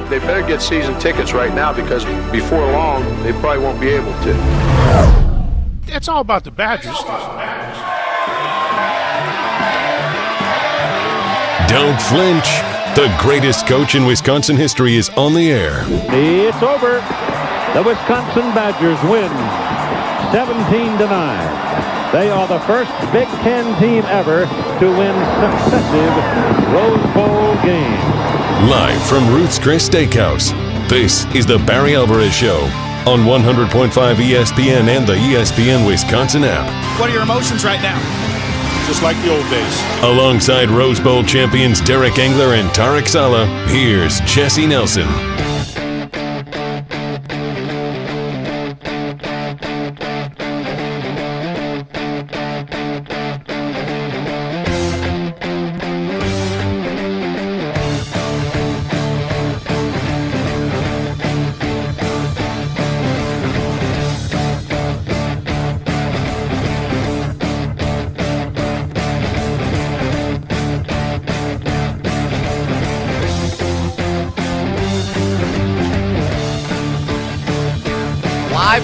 They better get season tickets right now because before long, they probably won't be able to. It's all about the Badgers. Don't flinch. The greatest coach in Wisconsin history is on the air. It's over. The Wisconsin Badgers win 17-9. They are the first Big Ten team ever to win successive Rose Bowl games. Live from Ruth's Chris Steakhouse, this is the Barry Alvarez Show on 100.5 ESPN and the ESPN Wisconsin app. What are your emotions right now? Just like the old days. Alongside Rose Bowl champions Derek Engler and Tarek Saleh, here's Jesse Nelson.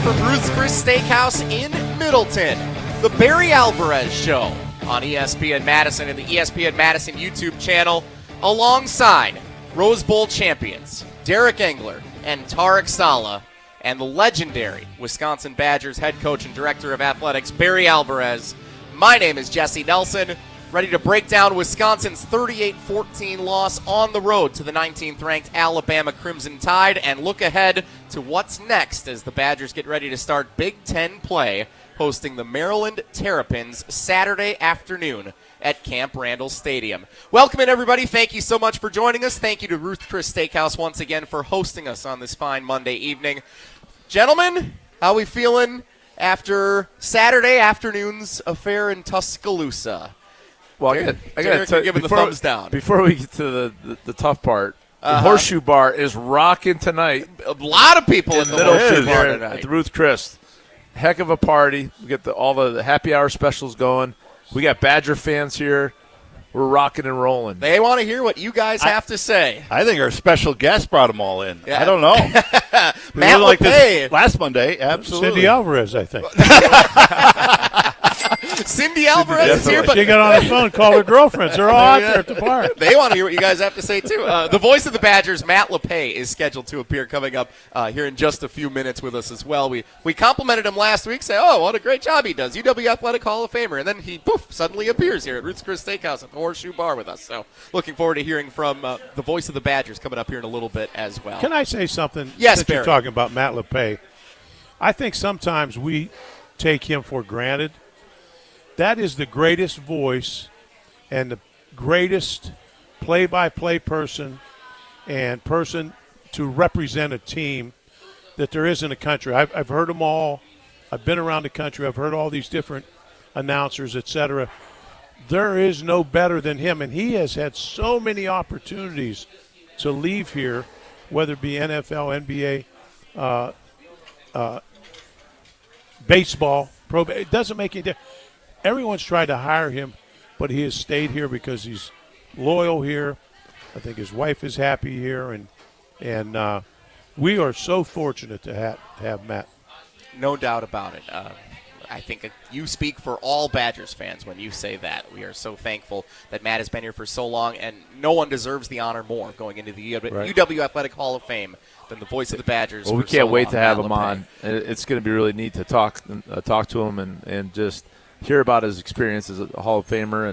From Ruth's Chris Steakhouse in Middleton, the Barry Alvarez Show on ESPN Madison and the ESPN Madison YouTube channel, alongside Rose Bowl champions Derek Engler and Tarek Saleh and the legendary Wisconsin Badgers head coach and director of athletics Barry Alvarez. My name is Jesse Nelson, ready to break down Wisconsin's 38-14 loss on the road to the 19th-ranked Alabama Crimson Tide and look ahead to what's next as the Badgers get ready to start Big Ten play, hosting the Maryland Terrapins Saturday afternoon at Camp Randall Stadium. Welcome in, everybody. Thank you so much for joining us. Thank you to Ruth Chris Steakhouse once again for hosting us on this fine Monday evening. Gentlemen, how we feeling after Saturday afternoon's affair in Tuscaloosa? Well, I got to tell you, the thumbs down. Before we get to the tough part, the Horseshoe Bar is rocking tonight. A lot of people in the Horseshoe Bar tonight. At the Ruth Chris. Heck of a party. We get all the happy hour specials going. We got Badger fans here. We're rocking and rolling. They want to hear what you guys have to say. I think our special guest brought them all in. Yeah. I don't know. Matt like Lepay. this last Monday, absolutely. Cindy Alvarez, I think. Cindy Alvarez is here, but she got on the phone and called her girlfriends. They're all out there at the bar. They want to hear what you guys have to say, too. The voice of the Badgers, Matt Lepay, is scheduled to appear coming up here in just a few minutes with us as well. We complimented him last week, saying, oh, what a great job he does. UW Athletic Hall of Famer. And then he, suddenly appears here at Ruth's Chris Steakhouse at the Horseshoe Bar with us. So looking forward to hearing from the voice of the Badgers coming up here in a little bit as well. Can I say something? Yes, since Barry. You're talking about Matt Lepay. I think sometimes we take him for granted. That is the greatest voice and the greatest play-by-play person and person to represent a team that there is in the country. I've heard them all. I've been around the country. I've heard all these different announcers, etc. There is no better than him, and he has had so many opportunities to leave here, whether it be NFL, NBA, baseball, pro. It doesn't make any difference. Everyone's tried to hire him, but he has stayed here because he's loyal here. I think his wife is happy here, and we are so fortunate to have Matt. No doubt about it. I think you speak for all Badgers fans when you say that. We are so thankful that Matt has been here for so long, and no one deserves the honor more going into the UW Athletic Hall of Fame than the voice of the Badgers. Well, we can't wait to have him on. It's going to be really neat to talk to him and just hear about his experience as a Hall of Famer,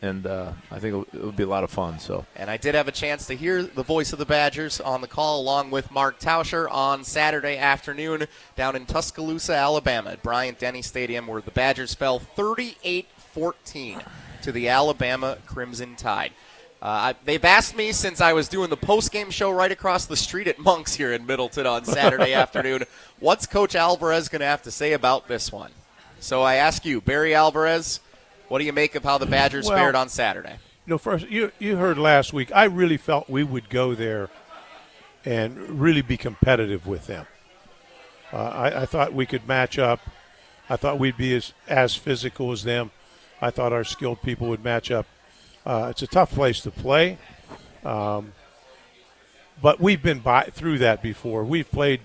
and I think it'll be a lot of fun. And I did have a chance to hear the voice of the Badgers on the call along with Mark Tauscher on Saturday afternoon down in Tuscaloosa, Alabama at Bryant-Denny Stadium, where the Badgers fell 38-14 to the Alabama Crimson Tide. They've asked me since I was doing the post-game show right across the street at Monk's here in Middleton on Saturday afternoon, what's Coach Alvarez going to have to say about this one? So I ask you, Barry Alvarez, what do you make of how the Badgers fared on Saturday? First, you heard last week, I really felt we would go there and really be competitive with them. I thought we could match up. I thought we'd be as physical as them. I thought our skilled people would match up. It's a tough place to play. But we've been through that before. We've played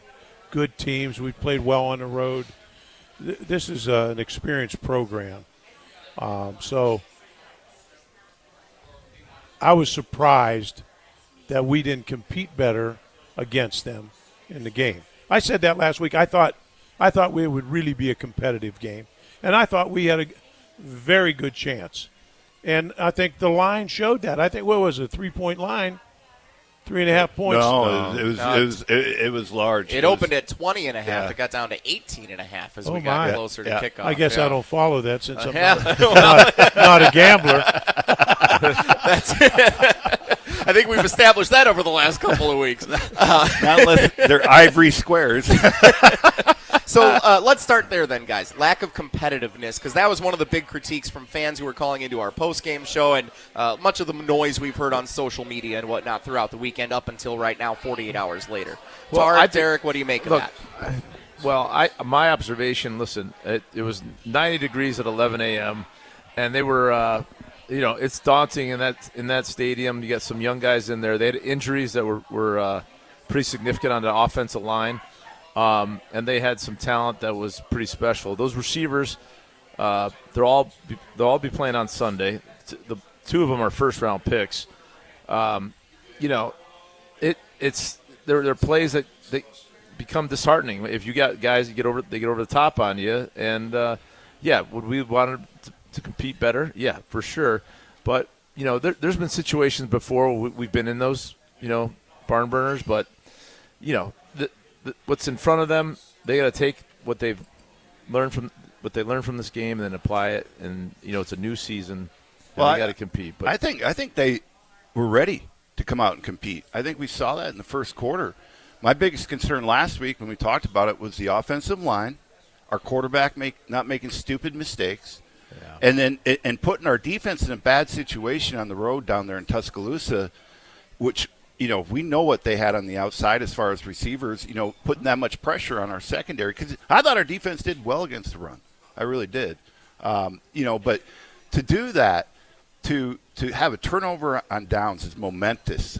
good teams. We've played well on the road. This is an experienced program. So I was surprised that we didn't compete better against them in the game. I said that last week. I thought we would really be a competitive game, and I thought we had a very good chance. And I think the line showed that. I think, what was it, 3-point line? 3.5 points. No, it was large. It opened at 20.5. Yeah. It got down to 18.5 as we got closer to kickoff. I guess I don't follow that since I'm not a gambler. I think we've established that over the last couple of weeks. Not unless they're ivory squares. So let's start there then, guys. Lack of competitiveness, because that was one of the big critiques from fans who were calling into our post-game show, and much of the noise we've heard on social media and whatnot throughout the weekend up until right now, 48 hours later. Tarek, Derek, what do you make of that? Well, my observation, listen, it was 90 degrees at 11 a.m., and they were it's daunting in that stadium. You got some young guys in there. They had injuries that were pretty significant on the offensive line. And they had some talent that was pretty special. Those receivers, they'll all be playing on Sunday. The two of them are first-round picks. They're plays that become disheartening if you got guys that get over the top on you. And would we want to compete better? Yeah, for sure. But there's been situations before we've been in those barn burners, but what's in front of them, they got to take what they learned from this game and then apply it. And it's a new season. And they got to compete. But I think they were ready to come out and compete. I think we saw that in the first quarter. My biggest concern last week when we talked about it was the offensive line, our quarterback not making stupid mistakes, and then putting our defense in a bad situation on the road down there in Tuscaloosa, which. We know what they had on the outside as far as receivers, putting that much pressure on our secondary. Because I thought our defense did well against the run. I really did. But to do that, to have a turnover on downs is momentous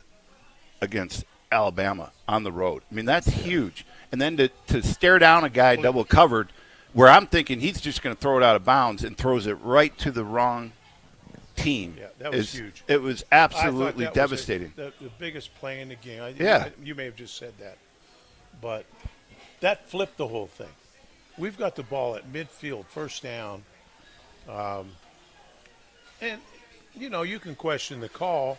against Alabama on the road. I mean, that's huge. And then to stare down a guy double covered where I'm thinking he's just going to throw it out of bounds and throws it right to the wrong team. Yeah, that was huge. It was absolutely devastating. The biggest play in the game. You may have just said that, but that flipped the whole thing. We've got the ball at midfield, first down, and you can question the call,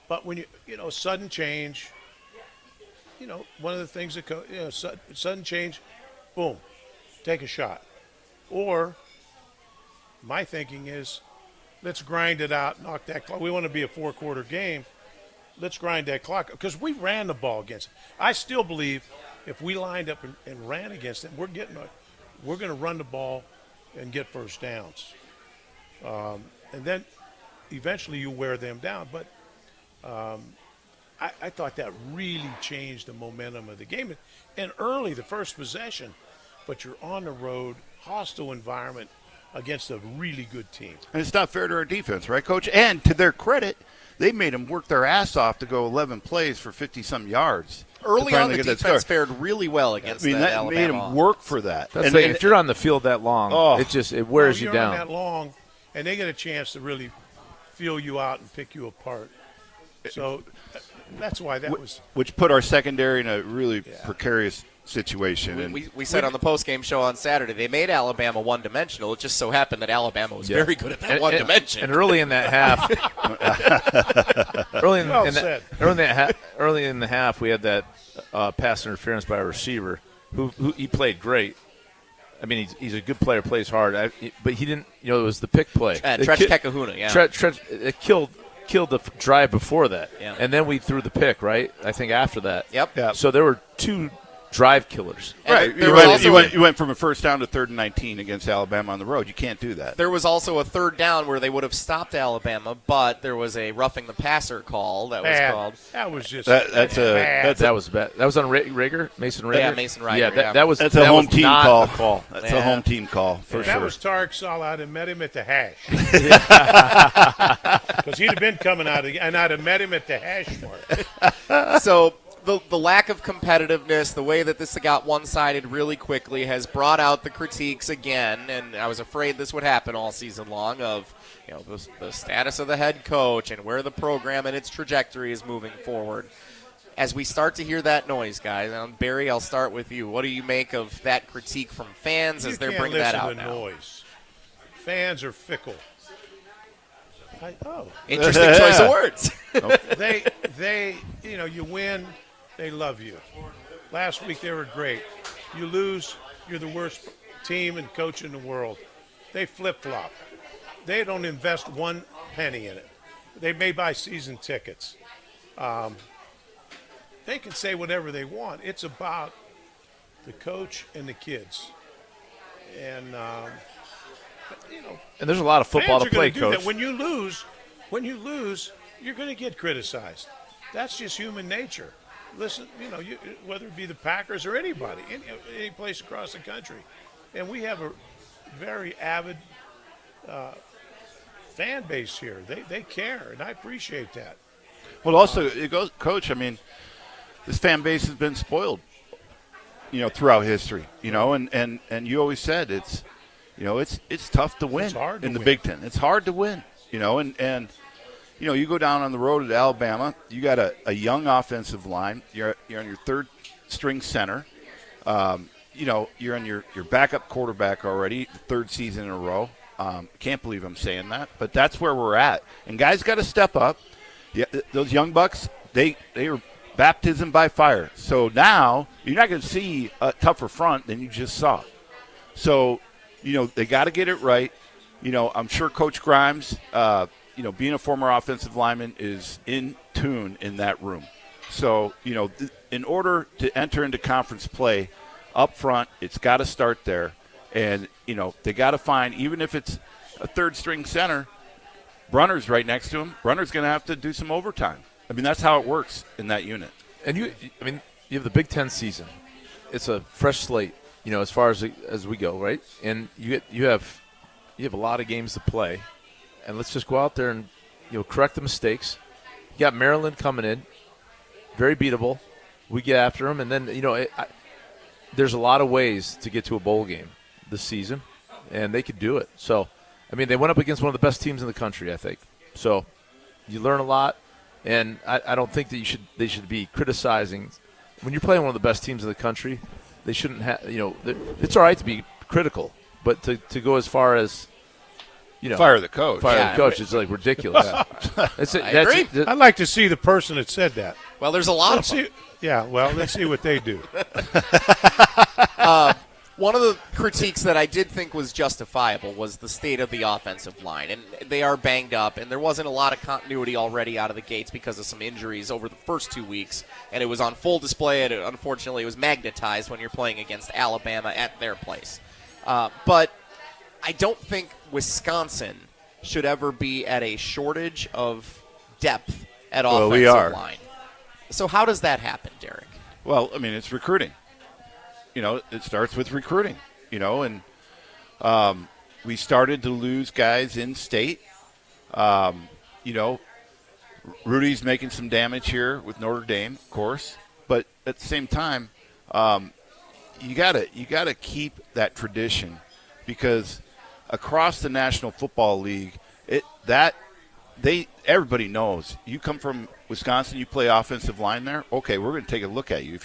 but when sudden change, one of the things that sudden change, boom, take a shot, or my thinking is. Let's grind it out, knock that clock. We want to be a 4-quarter game. Let's grind that clock because we ran the ball against them. I still believe if we lined up and ran against them, we're going to run the ball and get first downs. And then eventually you wear them down. But I thought that really changed the momentum of the game. And early, the first possession, but you're on the road, hostile environment, against a really good team. And it's not fair to our defense, right, Coach? And to their credit, they made them work their ass off to go 11 plays for 50-some yards. Early on, the defense fared really well against that Alabama. Made them work for that. And if you're on the field that long, it wears you down. You're on that long, and they get a chance to really feel you out and pick you apart. So that's why that was. Which put our secondary in a really precarious situation. We said on the post-game show on Saturday, they made Alabama one-dimensional. It just so happened that Alabama was very good at that one dimension. And early in that half, early in the half, we had that pass interference by a receiver who he played great. I mean, he's a good player, plays hard, but he didn't. It was the pick play. Tretch Kekahuna, it killed the drive before that, and then we threw the pick. Right, I think after that. Yep. So there were two drive killers. Right. You went from a first down to 3rd and 19 against Alabama on the road. You can't do that. There was also a 3rd down where they would have stopped Alabama, but there was a roughing the passer call that was called. That was just that was bad. That was on Rager, Mason Rager. Yeah, Mason Rager. Yeah, that's a home team call. That's a home team call for sure. That was Tarek Saleh. I'd have met him at the hash. Because he'd have been coming out, and I'd have met him at the hash mark. So the lack of competitiveness, the way that this got one-sided really quickly has brought out the critiques again, and I was afraid this would happen all season long of the status of the head coach and where the program and its trajectory is moving forward. As we start to hear that noise, guys, and Barry, I'll start with you. What do you make of that critique from fans as they're bringing that out now? Noise. Fans are fickle. Interesting choice of words. They, you win, they love you. Last week they were great. You lose, you're the worst team and coach in the world. They flip-flop. They don't invest one penny in it. They may buy season tickets. They can say whatever they want. It's about the coach and the kids. And, and there's a lot of football to play, Coach. That. When you lose, you're going to get criticized. That's just human nature. Listen, whether it be the Packers or anybody, any place across the country. And we have a very avid fan base here. They care, and I appreciate that. Well, also, it goes, Coach, I mean, this fan base has been spoiled, throughout history, and you always said it's tough to win in the Big Ten. It's hard to win, and you go down on the road at Alabama, you got a young offensive line. You're on your third string center. You're on your backup quarterback already, third season in a row. Can't believe I'm saying that, but that's where we're at. And guys got to step up. Yeah, those young bucks, they are baptism by fire. So now you're not going to see a tougher front than you just saw. So, they got to get it right. I'm sure Coach Grimes, being a former offensive lineman, is in tune in that room. So, in order to enter into conference play up front, it's got to start there. And, they got to find, even if it's a third-string center, Brunner's right next to him. Brunner's going to have to do some overtime. I mean, that's how it works in that unit. And you have the Big Ten season. It's a fresh slate, as far as we go, right? And you have a lot of games to play, and let's just go out there and correct the mistakes. You got Maryland coming in, very beatable. We get after them, and then there's a lot of ways to get to a bowl game this season, and they could do it. So, they went up against one of the best teams in the country, I think. So, you learn a lot. And I don't think that they should be criticizing. When you're playing one of the best teams in the country, they shouldn't have, it's all right to be critical, but to go as far as, fire the coach. The coach is like ridiculous. I agree. I'd like to see the person that said that. Well, there's a lot of them. Let's see what they do. One of the critiques that I did think was justifiable was the state of the offensive line. And they are banged up, and there wasn't a lot of continuity already out of the gates because of some injuries over the first 2 weeks. And it was on full display, and unfortunately it was magnetized when you're playing against Alabama at their place. But I don't think Wisconsin should ever be at a shortage of depth at offensive line. So how does that happen, Derek? Well, it's recruiting. It starts with recruiting, and we started to lose guys in state. Rudy's making some damage here with Notre Dame, of course, but at the same time, you gotta keep that tradition, because across the National Football League, everybody knows you come from Wisconsin, you play offensive line there. Okay, we're going to take a look at you.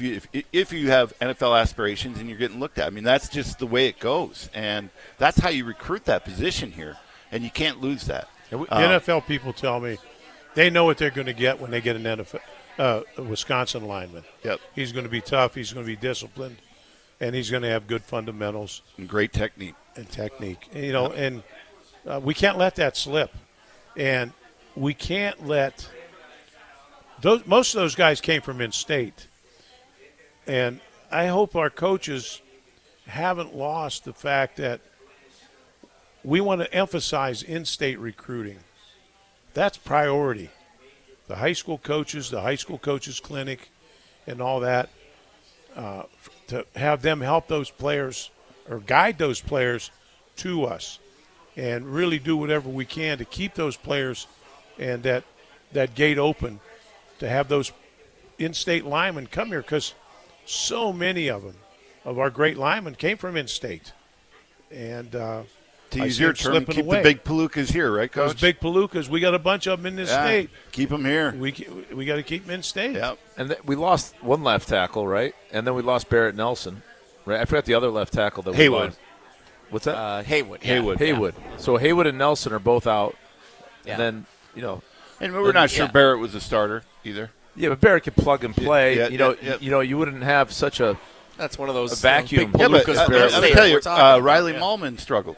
If you have NFL aspirations and you're getting looked at, that's just the way it goes, and that's how you recruit that position here, and you can't lose that. The NFL people tell me they know what they're going to get when they get an NFL a Wisconsin lineman. Yep, he's going to be tough. He's going to be disciplined, and he's going to have good fundamentals and great technique. And we can't let that slip, and we can't let. Most of those guys came from in-state, and I hope our coaches haven't lost the fact that we want to emphasize in-state recruiting. That's priority. The high school coaches, the high school coaches clinic, and all that, to have them help those players or guide those players to us and really do whatever we can to keep those players and that gate open, to have those in-state linemen come here because so many of them, of our great linemen, came from in-state. And to use your term, keep away. the big palookas here, right, Coach? Those big palookas, we got a bunch of them in this state. Keep them here. We got to keep them in state. Yep. And we lost one left tackle, right? And then we lost Barrett Nelson, right? I forgot the other left tackle that we Haywood. lost. What's that? Haywood. Yeah. Haywood. So Haywood and Nelson are both out. Yeah. And then, And we're not sure Barrett was a starter either. Yeah, but Barrett could plug and play. Yeah, You wouldn't have such a That's one of those vacuum. big Yeah, but palookas I'll Barrett tell you, we're talking about. Riley Mallman struggled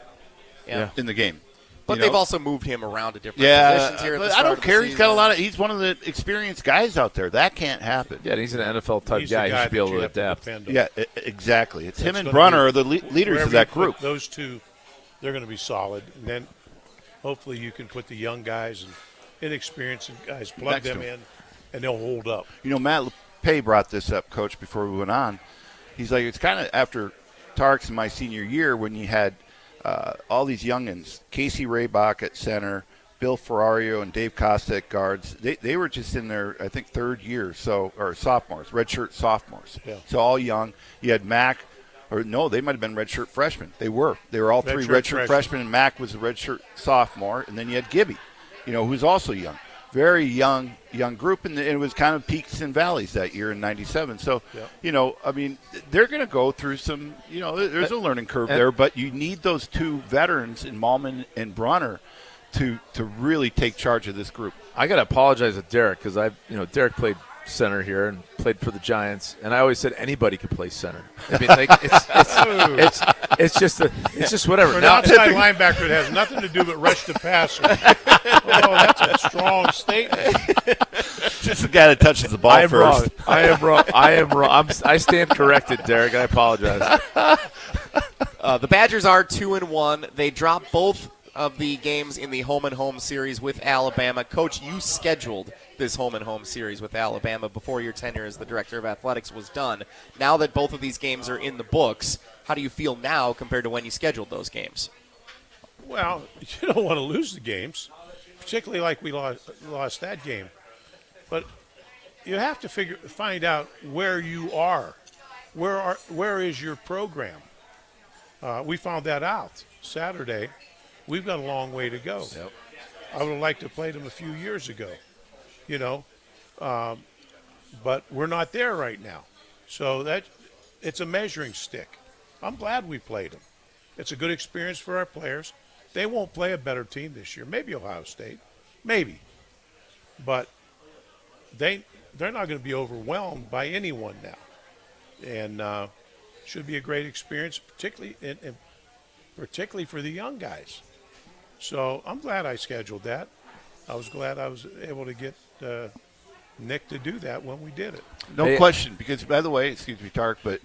Yeah. in the game. But You they've know? also moved him around to different positions here at the but start I don't of the care. He's got a season. lot of. He's one of the experienced guys out there. That can't happen. Yeah, he's an NFL type He's guy. the He should be that able you to have adapt. depend on. Yeah, exactly. It's him That's and gonna Brunner be- are the leaders Wherever of that you put group. Those two, they're going to be solid. And then hopefully you can put the young guys and inexperienced guys, plug Next them to 'em. in, and they'll hold up. You know, Matt Lepay brought this up, Coach, before we went on. He's like, it's kind of after Tarek's in my senior year when you had all these youngins, Casey Raybach at center, Bill Ferrario and Dave Costa at guards. They were just in their, I think, third year, or sophomores, redshirt sophomores. Yeah. So all young. You had Mac, or no, they might have been redshirt freshmen. They were all three redshirt freshmen, and Mac was a redshirt sophomore. And then you had Gibby, who's also young. Very young group, and it was kind of peaks and valleys that year in '97. So, I mean, they're going to go through some, there's a learning curve there, but you need those two veterans in Mallman and Brunner to really take charge of this group. I got to apologize to Derek because Derek played center here and played for the Giants, and I always said anybody could play center. I mean, like it's just whatever. For an Now, outside linebacker, it has nothing to do but rush the passer. Oh, that's a strong statement. Just the guy that touches the ball I am first. wrong. I am wrong. I am wrong. I stand corrected, Derek. I apologize. The Badgers are 2-1. They dropped both of the games in the home and home series with Alabama. Coach, you scheduled this home and home series with Alabama before your tenure as the director of athletics was done. Now that both of these games are in the books, how do you feel now compared to when you scheduled those games? Well, you don't want to lose the games, particularly like we lost that game. But you have to find out where you are. Where is your program? We found that out Saturday. We've got a long way to go. Yep. I would have liked to play them a few years ago, but we're not there right now. So it's a measuring stick. I'm glad we played them. It's a good experience for our players. They won't play a better team this year. Maybe Ohio State, maybe, but they're not going to be overwhelmed by anyone now, and should be a great experience, particularly for the young guys. So I'm glad I scheduled that. I was glad I was able to get Nick to do that when we did it. No question, because, by the way, excuse me, Tarek, but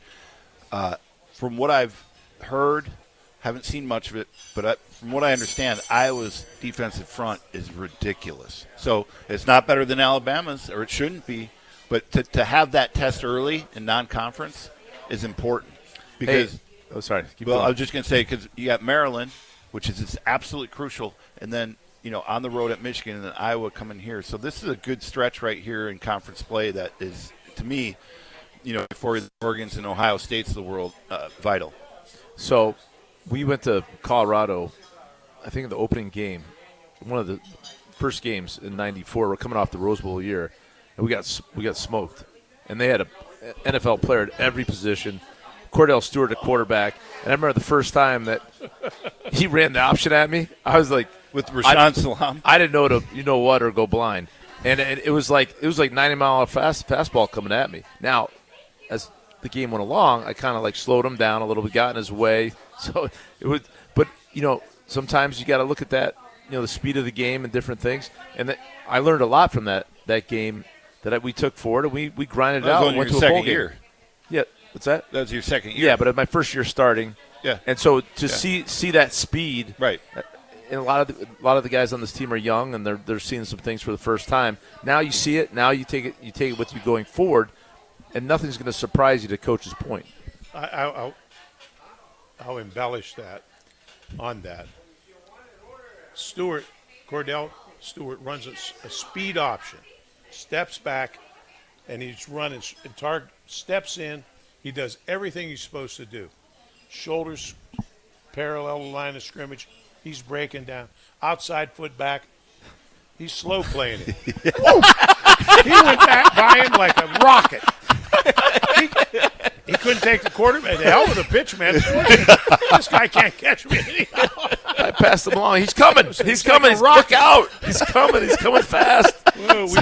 from what I've heard, haven't seen much of it, but from what I understand, Iowa's defensive front is ridiculous. So it's not better than Alabama's, or it shouldn't be, but to have that test early in non-conference is important. Because, I was just going to say, because you got Maryland, which is absolutely crucial, and then on the road at Michigan, and then Iowa coming here. So this is a good stretch right here in conference play that is, to me, for the Oregons and Ohio States of the world, vital. So we went to Colorado, I think in the opening game, one of the first games in '94. We're coming off the Rose Bowl year, and we got smoked. And they had an NFL player at every position. Cordell Stewart at quarterback, and I remember the first time that he ran the option at me, I was like, with Rashaan Salam, I didn't know or go blind, and it was like 90-mile fastball coming at me. Now, as the game went along, I kind of like slowed him down a little bit, got in his way. So it was, but sometimes you got to look at that, the speed of the game and different things, and I learned a lot from that game that we took forward, and we grinded it out and went to a bowl game. Year. Yeah. What's that? That was your second year. Yeah, but at my first year starting. Yeah. And so to see that speed. Right. And a lot of the guys on this team are young, and they're seeing some things for the first time. Now you see it. Now you take it with you going forward, and nothing's going to surprise you, to Coach's point. I'll embellish that on that. Cordell Stewart runs a speed option, steps back, and he's running, and Tarek steps in. He does everything he's supposed to do. Shoulders parallel to the line of scrimmage. He's breaking down. Outside foot back. He's slow playing it. He went back by him like a rocket. He couldn't take the quarterback. The hell with the pitch, man. This guy can't catch me anyhow. I passed him along. He's coming. He's coming. Look out. He's coming. He's coming fast. Whoa, we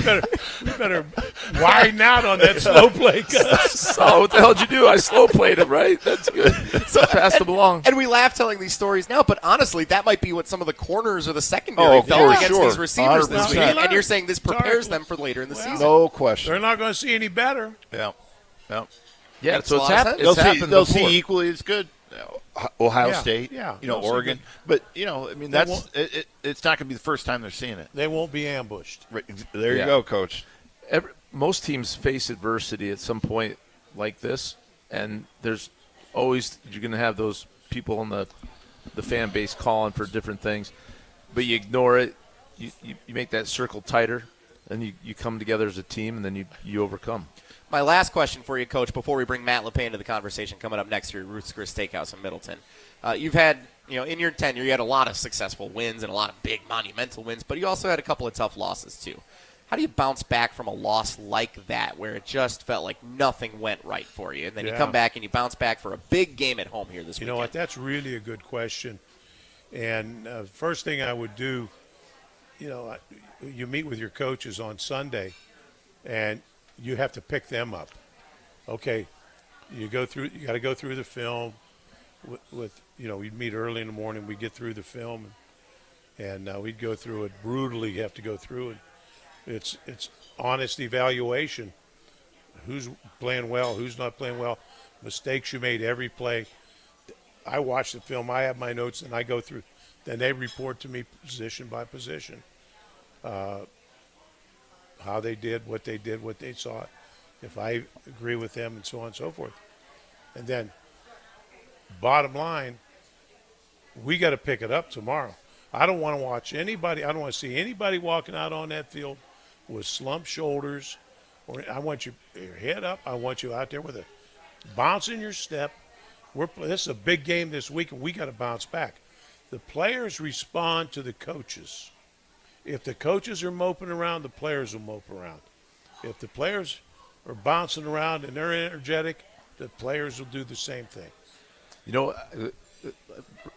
better widen out on that slow play. So what the hell did you do? I slow played him, right? That's good. So I passed him along. And we laugh telling these stories now, but honestly, that might be what some of the corners or the secondary felt against these receivers this week. And you're saying this prepares them for later in the season. No question. They're not going to see any better. Yeah. Yeah, Makes so a it's lot of happened. sense. They'll see equally as good. Ohio Yeah, State, yeah, Oregon. But, I mean, it's not going to be the first time they're seeing it. They won't be ambushed. Right, there you go, Coach. Most teams face adversity at some point like this, and there's always – you're going to have those people in the fan base calling for different things, but you ignore it. You make that circle tighter, and you come together as a team, and then you overcome. My last question for you, Coach, before we bring Matt Lepay into the conversation coming up next year at Ruth's Chris Steakhouse in Middleton. You've had, in your tenure, you had a lot of successful wins and a lot of big monumental wins, but you also had a couple of tough losses too. How do you bounce back from a loss like that where it just felt like nothing went right for you, and then you come back and you bounce back for a big game at home here this weekend? You know what? That's really a good question. And first thing I would do, you meet with your coaches on Sunday, and you have to pick them up. Okay, you got to go through the film with we'd meet early in the morning, we'd get through the film, and we'd go through it brutally. You have to go through it. It's honest evaluation. Who's playing well, who's not playing well, mistakes you made every play. I watch the film, I have my notes, and I go through. Then they report to me position by position. How they did, what they saw, if I agree with them, and so on and so forth. And then, bottom line, we got to pick it up tomorrow. I don't want to watch anybody. I don't want to see anybody walking out on that field with slumped shoulders. I want your head up. I want you out there with a bounce in your step. This is a big game this week, and we got to bounce back. The players respond to the coaches. If the coaches are moping around, the players will mope around. If the players are bouncing around and they're energetic, the players will do the same thing. It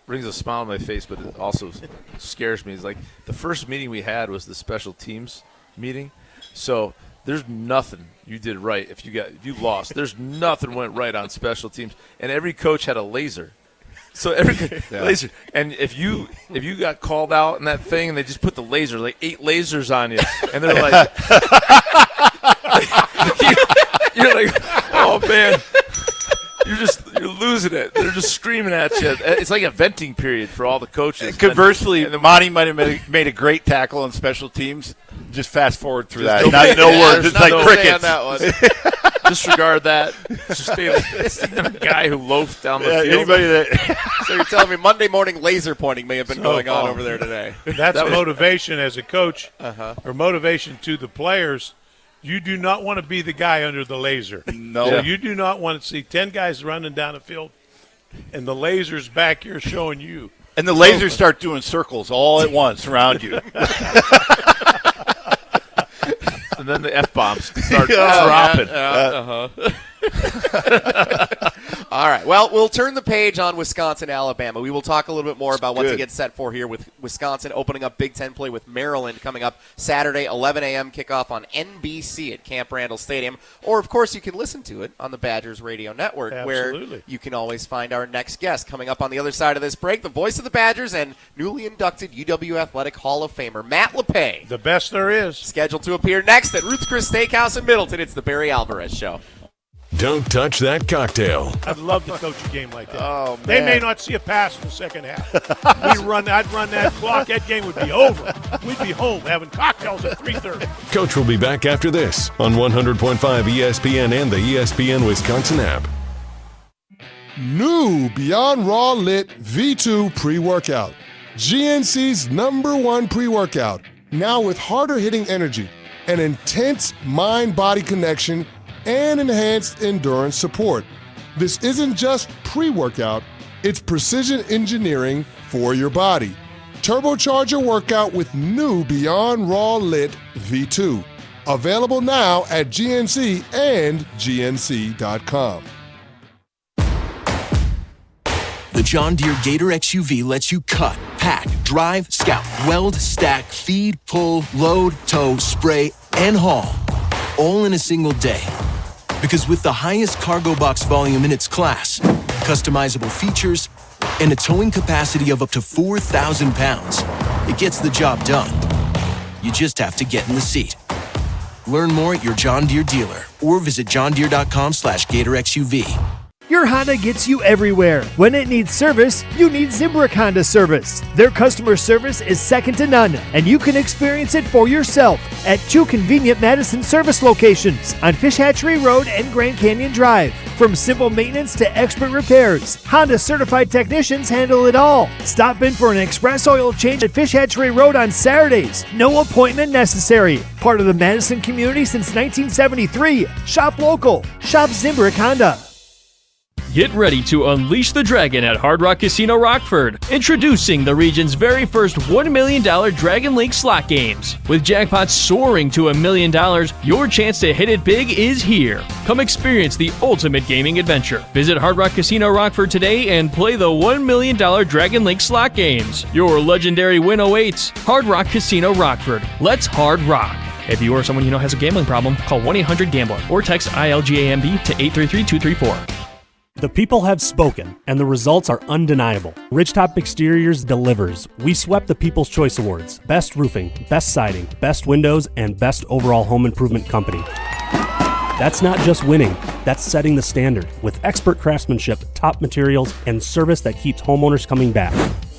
brings a smile on my face, but it also scares me. It's like the first meeting we had was the special teams meeting. So there's nothing you did right if you lost. There's nothing went right on special teams. And every coach had a laser. So laser, and if you got called out in that thing, and they just put the laser, like 8 lasers on you, and they're like, you're like, oh man, you're losing it. They're just screaming at you. It's like a venting period for all the coaches. Conversely, Monty might have made a great tackle on special teams. Just fast forward through that. No words. It's like crickets. On that one. Disregard that. Just stay the guy who loafed down the field. Anybody that So you're telling me Monday morning laser pointing may have been going on over there today. That's motivation as a coach, or motivation to the players. You do not want to be the guy under the laser. No. So you do not want to see 10 guys running down the field, and the laser's back here showing you. And the lasers start doing circles all at once around you. And then the F-bombs start dropping. All right. Well, we'll turn the page on Wisconsin, Alabama. We will talk a little bit more about what to get set for here with Wisconsin opening up Big Ten play with Maryland coming up Saturday, 11 a.m. kickoff on NBC at Camp Randall Stadium. Or, of course, you can listen to it on the Badgers Radio Network, where you can always find our next guest coming up on the other side of this break, the voice of the Badgers and newly inducted UW Athletic Hall of Famer Matt Lepay. The best there is. Scheduled to appear next at Ruth's Chris Steakhouse in Middleton. It's the Barry Alvarez Show. Don't touch that cocktail. I'd love to coach a game like that. Oh, man. They may not see a pass in the second half. I'd run that clock. That game would be over. We'd be home having cocktails at 3:30. Coach will be back after this on 100.5 ESPN and the ESPN Wisconsin app. New Beyond Raw Lit V2 pre-workout. GNC's #1 pre-workout. Now with harder hitting energy. an intense mind-body connection, and enhanced endurance support. This isn't just pre-workout, it's precision engineering for your body. Turbocharge your workout with new Beyond Raw Lit V2. Available now at GNC and GNC.com. The John Deere Gator XUV lets you cut, pack, drive, scout, weld, stack, feed, pull, load, tow, spray, and haul, all in a single day. Because with the highest cargo box volume in its class, customizable features, and a towing capacity of up to 4,000 pounds, it gets the job done. You just have to get in the seat. Learn more at your John Deere dealer or visit johndeere.com/Gator XUV. Your Honda gets you everywhere. When it needs service, you need Zimbrick Honda service. Their customer service is second to none, and you can experience it for yourself at 2 convenient Madison service locations on Fish Hatchery Road and Grand Canyon Drive. From simple maintenance to expert repairs, Honda certified technicians handle it all. Stop in for an express oil change at Fish Hatchery Road on Saturdays. No appointment necessary. Part of the Madison community since 1973. Shop local. Shop Zimbrick Honda. Get ready to unleash the dragon at Hard Rock Casino Rockford. Introducing the region's very first $1 million Dragon Link slot games. With jackpots soaring to $1 million, your chance to hit it big is here. Come experience the ultimate gaming adventure. Visit Hard Rock Casino Rockford today and play the $1 million Dragon Link slot games. Your legendary win awaits. Hard Rock Casino Rockford. Let's hard rock. If you or someone you know has a gambling problem, call 1-800-GAMBLER or text ILGAMB to 833-234. The people have spoken, and the results are undeniable. Ridgetop Exteriors delivers. We swept the People's Choice Awards. Best roofing, best siding, best windows, and best overall home improvement company. That's not just winning, that's setting the standard with expert craftsmanship, top materials, and service that keeps homeowners coming back.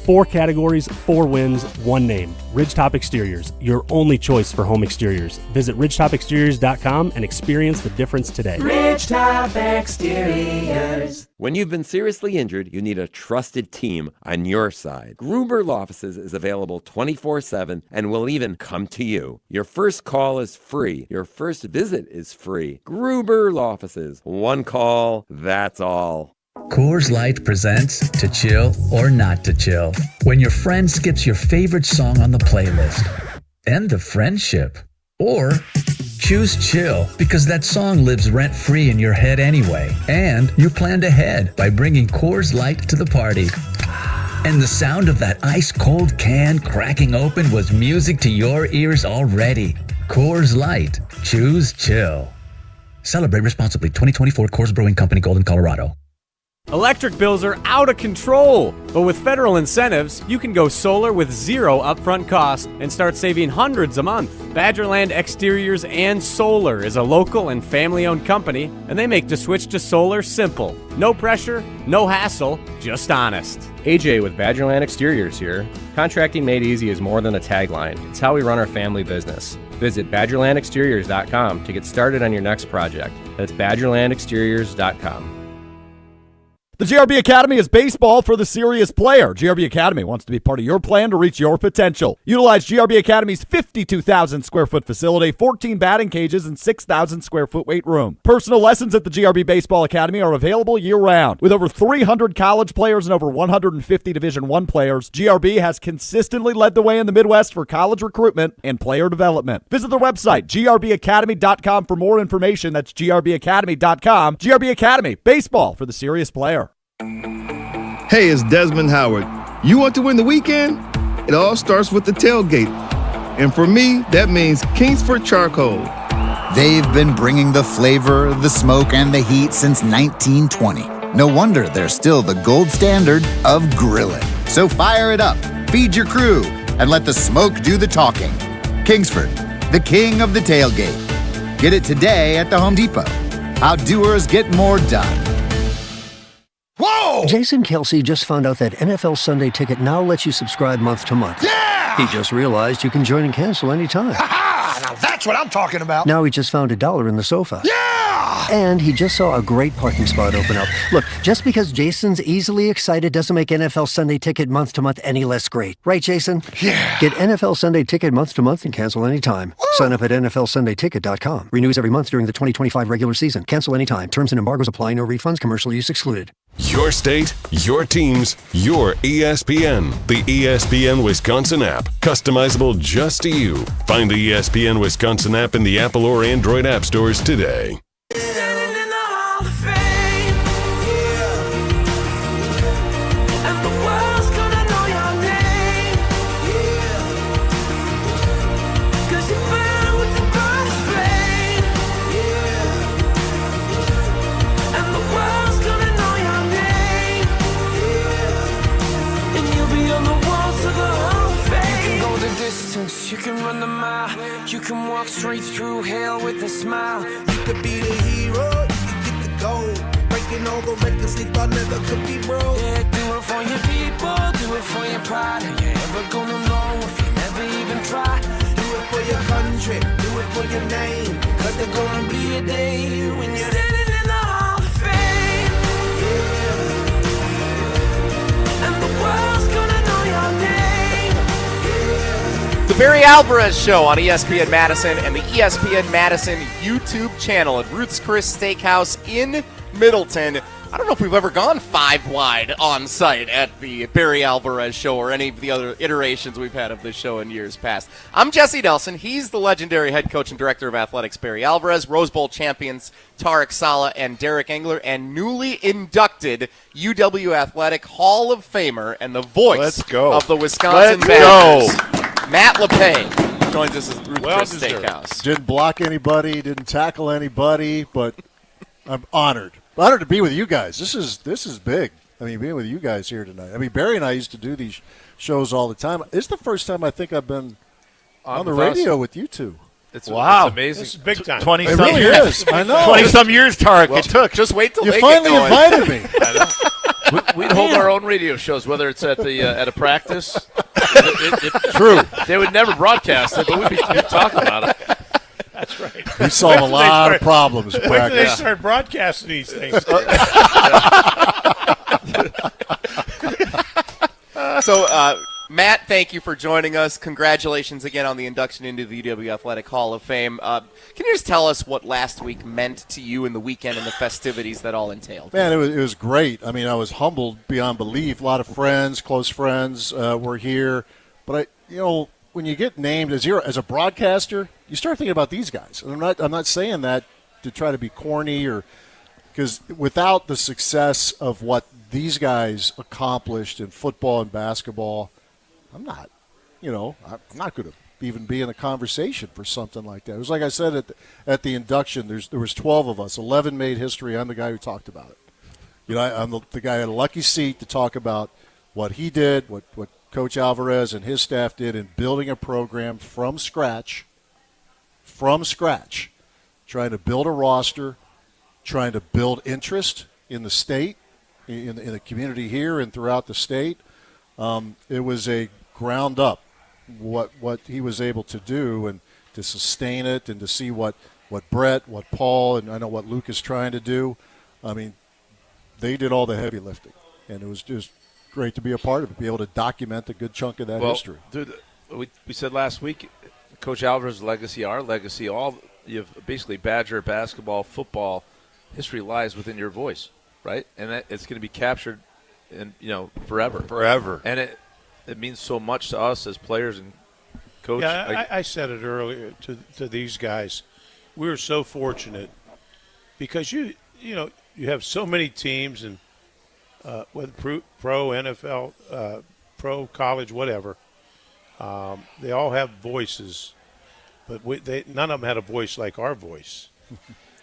4 categories, 4 wins, 1 name. Ridgetop Exteriors, your only choice for home exteriors. Visit ridgetopexteriors.com and experience the difference today. Ridgetop Exteriors. When you've been seriously injured, you need a trusted team on your side. Gruber Law Offices is available 24/7 and will even come to you. Your first call is free. Your first visit is free. Gruber Law Offices. 1 call, that's all. Coors Light presents To Chill or Not to Chill. When your friend skips your favorite song on the playlist. End the friendship. Or choose chill because that song lives rent-free in your head anyway. And you planned ahead by bringing Coors Light to the party. And the sound of that ice-cold can cracking open was music to your ears already. Coors Light. Choose chill. Celebrate responsibly. 2024 Coors Brewing Company, Golden, Colorado. Electric bills are out of control, but with federal incentives, you can go solar with zero upfront cost and start saving hundreds a month. Badgerland Exteriors and Solar is a local and family-owned company, and they make the switch to solar simple. No pressure, no hassle, just honest. AJ with Badgerland Exteriors here. Contracting made easy is more than a tagline. It's how we run our family business. Visit BadgerlandExteriors.com to get started on your next project. That's BadgerlandExteriors.com. The GRB Academy is baseball for the serious player. GRB Academy wants to be part of your plan to reach your potential. Utilize GRB Academy's 52,000 square foot facility, 14 batting cages, and 6,000 square foot weight room. Personal lessons at the GRB Baseball Academy are available year-round. With over 300 college players and over 150 Division I players, GRB has consistently led the way in the Midwest for college recruitment and player development. Visit their website, grbacademy.com, for more information. That's grbacademy.com. GRB Academy, baseball for the serious player. Hey, it's Desmond Howard. You want to win the weekend? It all starts with the tailgate. And for me, that means Kingsford Charcoal. They've been bringing the flavor, the smoke, and the heat since 1920. No wonder they're still the gold standard of grilling. So fire it up, feed your crew, and let the smoke do the talking. Kingsford, the king of the tailgate. Get it today at the Home Depot. How doers get more done. Whoa! Jason Kelsey just found out that NFL Sunday Ticket now lets you subscribe month to month. Yeah! He just realized you can join and cancel anytime. Ha-ha! Now that's what I'm talking about. Now he just found $1 in the sofa. Yeah! And he just saw a great parking spot open up. Look, just because Jason's easily excited doesn't make NFL Sunday Ticket month to month any less great. Right, Jason? Yeah. Get NFL Sunday Ticket month to month and cancel anytime. Sign up at NFLSundayTicket.com. Renews every month during the 2025 regular season. Cancel anytime. Terms and embargoes apply. No refunds. Commercial use excluded. Your state, your teams, your ESPN. The ESPN Wisconsin app. Customizable just to you. Find the ESPN Wisconsin app in the Apple or Android app stores today. You can run the mile, you can walk straight through hell with a smile. You could be the hero, you could get the gold. Breaking all the records they thought never could be broke. Yeah, do it for your people, do it for your pride. Are you ever gonna know if you never even try? Do it for your country, do it for your name. Cause there's gonna be a day when you're standing in the Hall of Fame. Yeah. And the world's gonna know your name. The Barry Alvarez Show on ESPN Madison and the ESPN Madison YouTube channel at Ruth's Chris Steakhouse in Middleton. I don't know if we've ever gone 5 wide on site at the Barry Alvarez Show or any of the other iterations we've had of this show in years past. I'm Jesse Nelson. He's the legendary head coach and director of athletics, Barry Alvarez, Rose Bowl champions Tarek Saleh and Derek Engler, and newly inducted UW Athletic Hall of Famer and the voice of the Wisconsin Badgers, Matt Lepay, joins us at Ruth Chris Steakhouse. Didn't block anybody, didn't tackle anybody, but I'm honored. Honored to be with you guys. This is big. I mean, being with you guys here tonight. I mean, Barry and I used to do these shows all the time. It's the first time I think I've been on the radio with you two. It's wow. It's amazing. This is big time. 20-some really years. I know. 20-some years, Tarek, it took. Just wait till you they finally get going. invited me. I know. We'd hold our own radio shows, whether it's at the at a practice. True. They would never broadcast it, but we'd talk about it. That's right. We solve a lot of problems. When do they start broadcasting these things? So, Matt, thank you for joining us. Congratulations again on the induction into the UW Athletic Hall of Fame. Can you just tell us what last week meant to you in the weekend and the festivities that all entailed? Man, it was great. I mean, I was humbled beyond belief. A lot of friends, close friends were here. But, when you get named as a broadcaster, you start thinking about these guys. And I'm not saying that to try to be corny or because without the success of what these guys accomplished in football and basketball, I'm not going to even be in a conversation for something like that. It was like I said at the induction. There was 12 of us. 11 made history. I'm the guy who talked about it. I'm the guy at a lucky seat to talk about what he did, what Coach Alvarez and his staff did in building a program from scratch, trying to build a roster, trying to build interest in the state, in the community here and throughout the state. It was a ground up what he was able to do and to sustain it and to see what Brett, what Paul, and I know what Luke is trying to do. I mean, they did all the heavy lifting, and it was just great to be a part of it, be able to document a good chunk of that history. Dude, we said last week, Coach Alvarez's legacy, our legacy, you have basically Badger basketball, football history lies within your voice, right? And it's going to be captured, forever. Forever. And it means so much to us as players and coach. Yeah, I said it earlier to these guys. We were so fortunate because you have so many teams and whether pro, NFL, pro, college, whatever. They all have voices, but none of them had a voice like our voice.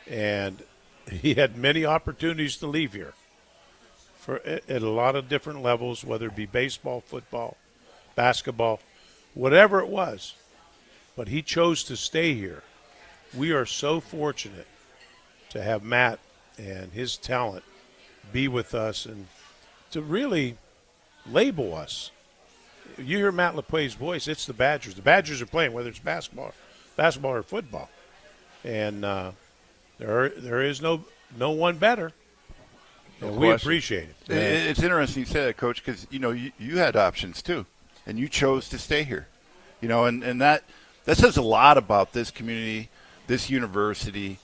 And he had many opportunities to leave here at a lot of different levels, whether it be baseball, football, basketball, whatever it was. But he chose to stay here. We are so fortunate to have Matt and his talent be with us and to really label us. You hear Matt Lepay's voice, it's the Badgers. The Badgers are playing, whether it's basketball or football. And they're There is no one better. And we appreciate it. It's interesting you say that, Coach, because you had options too, and you chose to stay here. And that says a lot about this community, this university.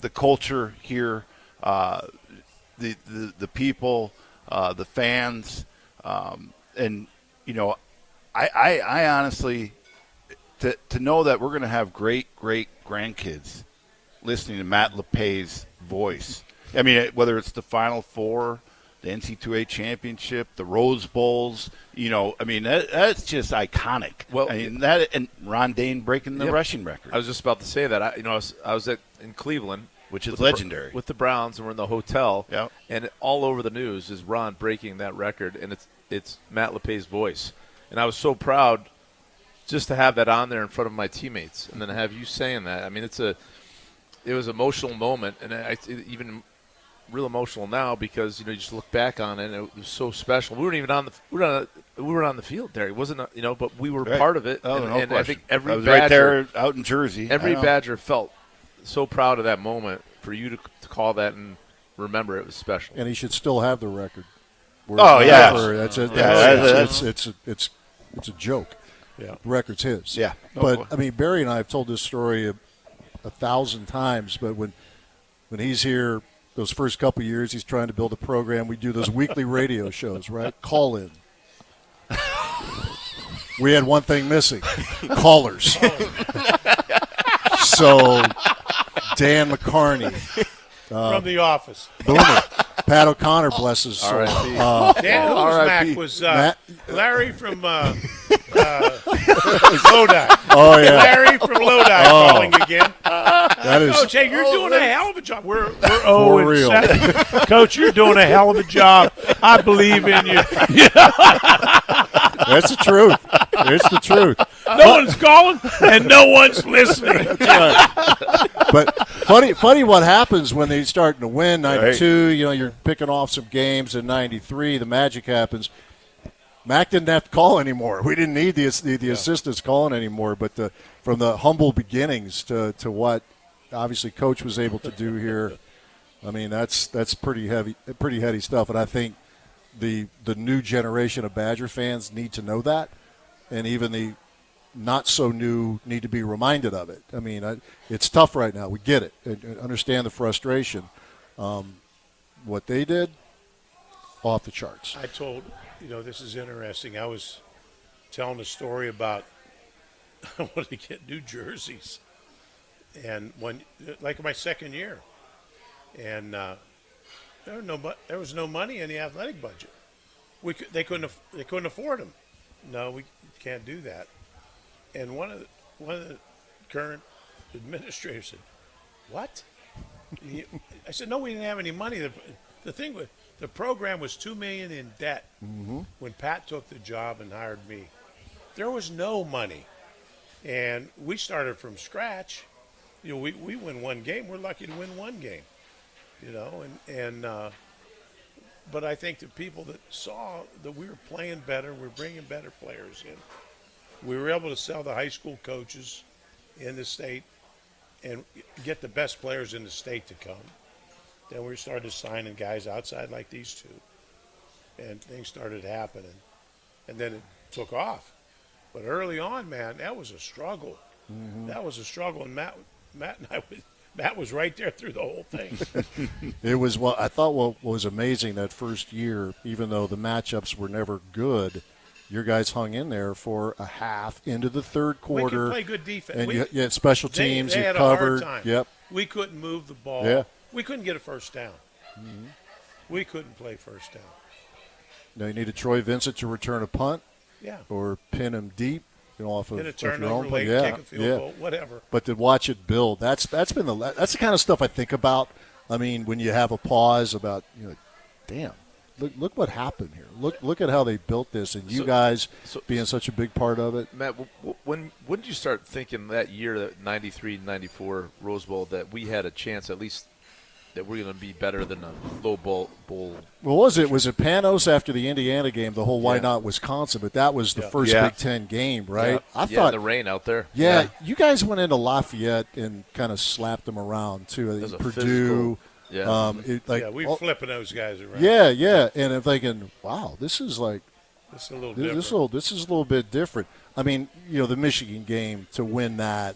The culture here, the people, the fans, and I honestly to know that we're going to have great grandkids listening to Matt Lepay's voice. I mean, whether it's the Final Four, the NC2A championship, the Rose Bowls, that's just iconic. Well, and Ron Dane breaking the rushing record. I was just about to say that. I was in Cleveland, which is legendary, with the Browns, and we're in the hotel. Yep. And all over the news is Ron breaking that record, and it's Matt Lepay's voice. And I was so proud just to have that on there in front of my teammates, and then have you saying that. I mean, it was an emotional moment, and even real emotional now because you just look back on it and it was so special. We weren't even on the field there. It wasn't but we were part of it. Oh, and no I think every I was Badger right there out in Jersey. Every Badger felt so proud of that moment. For you to call that and remember it was special. And he should still have the record. That's it's a joke. Yeah, the record's his. Yeah, but I mean, Barry and I have told this story 1,000 times. But when he's here, those first couple of years, he's trying to build a program. We do those weekly radio shows, right? Call in. We had one thing missing: callers. So Dan McCarney from The Office. Boomer. Pat O'Connor, bless his soul. Dan Mac was Larry from Lodi. Oh, yeah. Larry from Lodi calling again. That is, Coach, hey, you're doing a hell of a job. We're for real. Coach, you're doing a hell of a job. I believe in you. That's the truth. It's the truth. No one's calling and no one's listening. That's right. But funny what happens when they're starting to win. 92, you're picking off some games. In 93, the magic happens. Mac didn't have to call anymore. We didn't need the assistants calling anymore. But from the humble beginnings to what obviously Coach was able to do here, I mean that's pretty heady stuff. And I think the new generation of Badger fans need to know that, and even the not so new need to be reminded of it. I mean, it's tough right now. We get it. And understand the frustration. What they did, off the charts. I told, this is interesting. I was telling a story about I wanted to get new jerseys, and like my second year, and there was no money in the athletic budget. They couldn't afford them. No, we can't do that. And one of the current administrators said, "What?" I said, "No, we didn't have any money." The thing with the program was $2 million in debt when Pat took the job and hired me. There was no money, and we started from scratch. We win one game. We're lucky to win one game, But I think the people that saw that we were playing better, we're bringing better players in. We were able to sell the high school coaches in the state and get the best players in the state to come. Then we started signing guys outside like these two, and things started happening. And then it took off. But early on, man, that was a struggle. That was a struggle, and Matt and I Matt was right there through the whole thing. It was I thought what was amazing that first year, even though the matchups were never good, your guys hung in there for a half into the third quarter. We could play good defense. And you had special teams. They you had covered. A hard time. Yep. We couldn't move the ball. Yeah. We couldn't get a first down. We couldn't play first down. Now you needed Troy Vincent to return a punt. Yeah. Or pin him deep. Off of a your turnover own late, play. kick a field goal, whatever. But to watch it build, that's the kind of stuff I think about. I mean, when you have a pause about, damn, look what happened here. Look at how they built this, and you guys being such a big part of it. Matt, when did you start thinking that year, that 93-94 Rose Bowl, that we had a chance at least that we're going to be better than a low bowl. Well, was it Panos after the Indiana game? The whole why not Wisconsin, but that was the first Big Ten game, right? Yeah. I thought the rain out there. Yeah, you guys went into Lafayette and kind of slapped them around too. Purdue. We're flipping those guys around. Yeah, and I'm thinking, wow, this is like it's a little different. This is a little bit different. I mean, the Michigan game, to win that,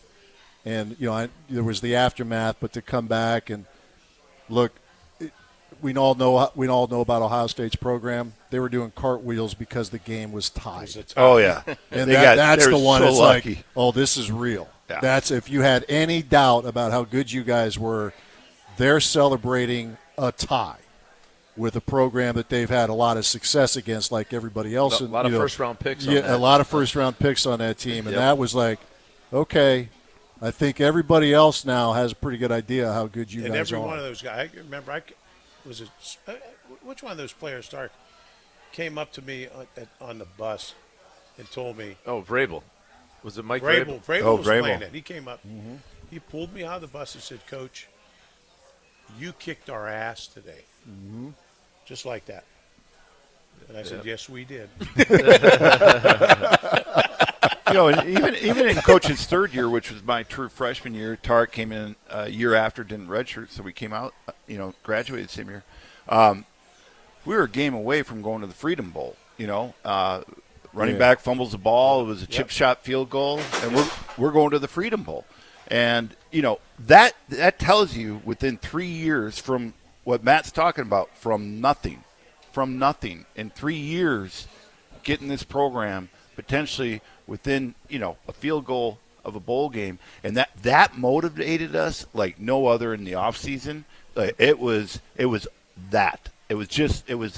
and there was the aftermath, but to come back and look, we all know about Ohio State's program. They were doing cartwheels because the game was tied. Oh yeah, and that's the one. So it's lucky. Like, oh, this is real. Yeah. That's if you had any doubt about how good you guys were, they're celebrating a tie with a program that they've had a lot of success against, like everybody else. A lot of first-round picks. A lot of first-round picks on that team, and that was like, okay, I think everybody else now has a pretty good idea how good you guys are. And every one of those guys, I remember, which one of those players came up to me on the bus and told me. Oh, Vrabel. Was it Mike Vrabel? Vrabel Was playing it. He came up. Mm-hmm. He pulled me out of the bus and said, "Coach, you kicked our ass today." Mm-hmm. Just like that. And I said, "Yes, we did." And even in Coach's third year, which was my true freshman year, Tarek came in a year after, didn't redshirt, so we came out, graduated the same year. We were a game away from going to the Freedom Bowl. Running back fumbles the ball. It was a chip shot field goal, and we're going to the Freedom Bowl. And that tells you within 3 years from what Matt's talking about, from nothing in 3 years, getting this program potentially within a field goal of a bowl game, and that motivated us like no other in the off season. It was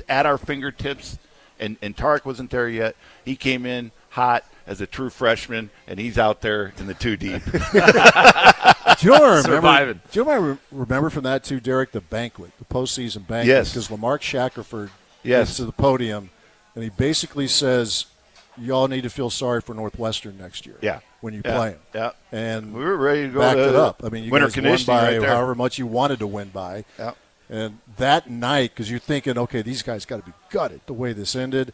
at our fingertips, and Tarek wasn't there yet. He came in hot as a true freshman, and he's out there in the 2 deep. Do you remember? Surviving. Do you remember from that too, Derek, the banquet, the postseason banquet? Yes. Because Lamarck Shackelford gets to the podium, and he basically says, "Y'all need to feel sorry for Northwestern next year." Yeah. When you play them. Yeah. And we were ready to go. Backed it up. I mean, you winter guys won conditioning by right there. however much you wanted to win by. Yeah. And that night, because you're thinking, okay, these guys got to be gutted the way this ended.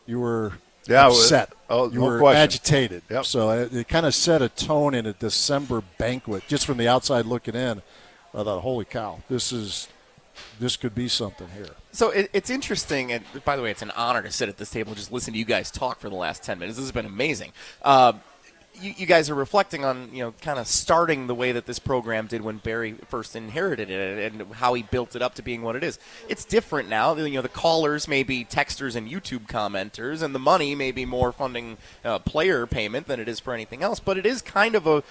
You were upset. You were agitated. Yep. So it kind of set a tone in a December banquet, just from the outside looking in. I thought, holy cow, this could be something here. So it's interesting, and by the way, it's an honor to sit at this table and just listen to you guys talk for the last 10 minutes. This has been amazing. You guys are reflecting on, kind of starting the way that this program did when Barry first inherited it and how he built it up to being what it is. It's different now. The callers may be texters and YouTube commenters, and the money may be more funding player payment than it is for anything else. But it is kind of a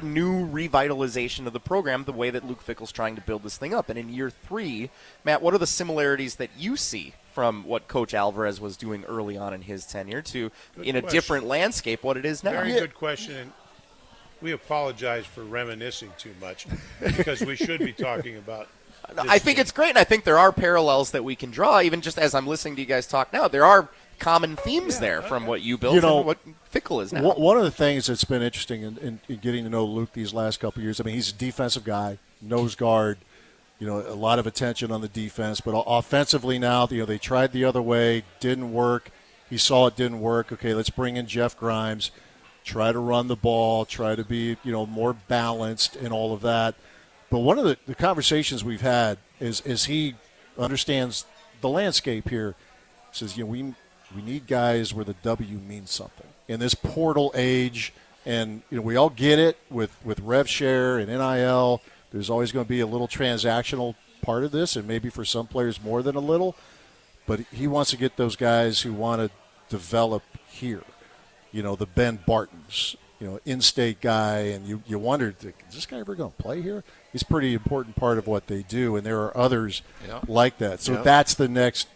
new revitalization of the program, the way that Luke Fickell's trying to build this thing up. And in year 3, Matt, what are the similarities that you see from what Coach Alvarez was doing early on in his tenure to, in a different landscape, what it is now? Very good question, and we apologize for reminiscing too much because we should be talking about I think it's great, and I think there are parallels that we can draw, even just as I'm listening to you guys talk now. There are common themes there from what you built and what Fickell is now. One of the things that's been interesting in getting to know Luke these last couple of years, I mean, he's a defensive guy, nose guard, a lot of attention on the defense. But offensively now, they tried the other way, didn't work. He saw it didn't work. Okay, let's bring in Jeff Grimes, try to run the ball, try to be, more balanced and all of that. But one of the conversations we've had is he understands the landscape here. He says, we need guys where the W means something. In this portal age, and we all get it with rev share and NIL, there's always going to be a little transactional part of this, and maybe for some players more than a little. But he wants to get those guys who want to develop here. The Ben Bartons, in-state guy, and you wondered, is this guy ever going to play here? He's a pretty important part of what they do, and there are others like that. So that's the next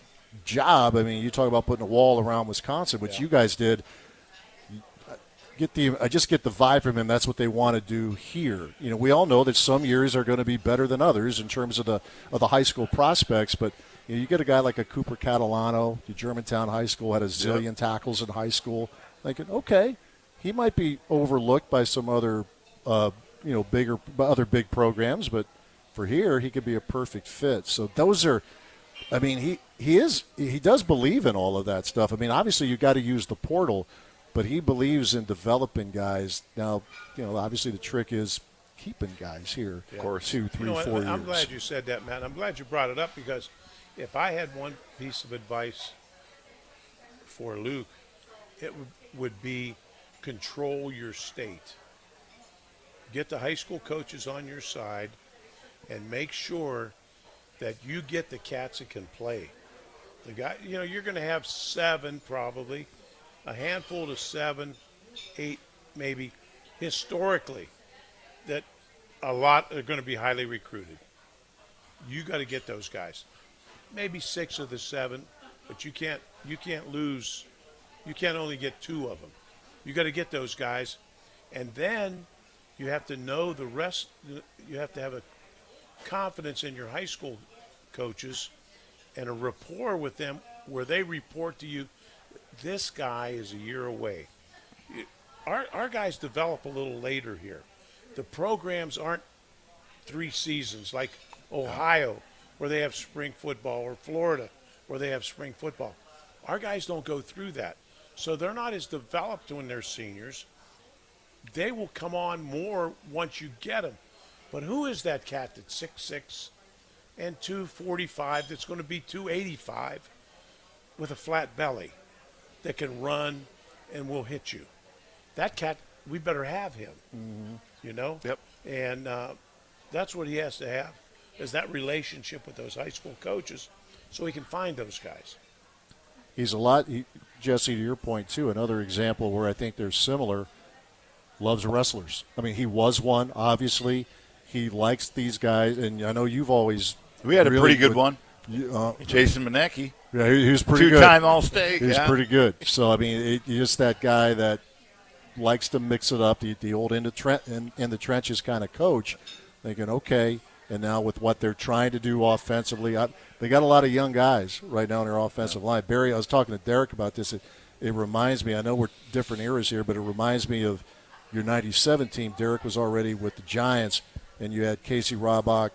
job. I mean, you talk about putting a wall around Wisconsin, which you guys did. I just get the vibe from him. That's what they want to do here. We all know that some years are going to be better than others in terms of the high school prospects, but you get a guy like a Cooper Catalano, the Germantown High School, had a zillion tackles in high school. Thinking, okay, he might be overlooked by some other, other big programs, but for here, he could be a perfect fit. So those are, I mean, he does believe in all of that stuff. I mean, obviously you got to use the portal, but he believes in developing guys. Now, obviously the trick is keeping guys here, of course, 2, 3, 4 years. I'm glad you said that, Matt. I'm glad you brought it up because if I had one piece of advice for Luke, it would be control your state. Get the high school coaches on your side and make sure that you get the cats that can play. The guy, you're going to have 7 probably, a handful to 7, 8 maybe, historically, that a lot are going to be highly recruited. You got to get those guys. Maybe 6 of the 7, but you can't lose. You can't only get 2 of them. You got to get those guys, and then you have to know the rest. You have to have a confidence in your high school coaches and a rapport with them where they report to you, this guy is a year away. Our guys develop a little later here. The programs aren't 3 seasons like Ohio where they have spring football or Florida where they have spring football. Our guys don't go through that. So they're not as developed when they're seniors. They will come on more once you get them. But who is that cat that's 6'6" and 245 that's going to be 285 with a flat belly that can run and will hit you? That cat, we better have him. Yep. And that's what he has to have, is that relationship with those high school coaches so he can find those guys. He's a lot, Jesse, to your point, too, another example where I think they're similar, loves wrestlers. I mean, he was one, obviously. He likes these guys, and I know you've always We had a really pretty good one. Jason Manecki. Yeah, he was pretty good. 2-time All-State. He was pretty good. So, I mean, just that guy that likes to mix it up, the old in the trenches kind of coach, thinking, okay, and now with what they're trying to do offensively, they got a lot of young guys right now in their offensive line. Barry, I was talking to Derek about this. It reminds me, I know we're different eras here, but it reminds me of your 97 team. Derek was already with the Giants, and you had Casey Robach,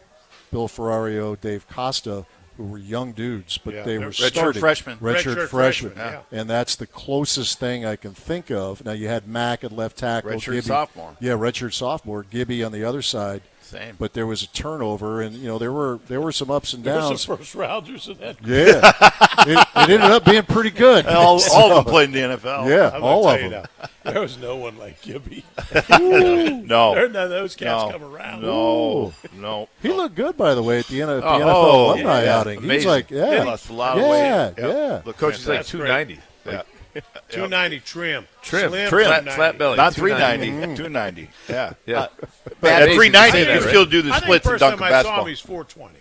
Bill Ferrario, Dave Costa, who were young dudes, but they were starting. Redshirt freshmen. Yeah. And that's the closest thing I can think of. Now, you had Mack at left tackle. Redshirt sophomore. Yeah, redshirt sophomore. Gibby on the other side. Same. But there was a turnover, and, there were some ups and downs. There were some first-rounders in that group. Yeah. it ended up being pretty good. All of them played in the NFL. Yeah, I'm all gonna of tell them. you now, there was no one like Gibby. No. None of those cats come around. No. He looked good, by the way, at the NFL alumni outing. Amazing. He's like, He lost a lot of weight. Yeah. The coach is like 290. Like, 290 trim. Trim. Slim, Flat belly. Not 390. 290. Yeah. But at Amazing 390, you to can say still do the I splits think and dunk first a time I saw basketball. him, he's 420.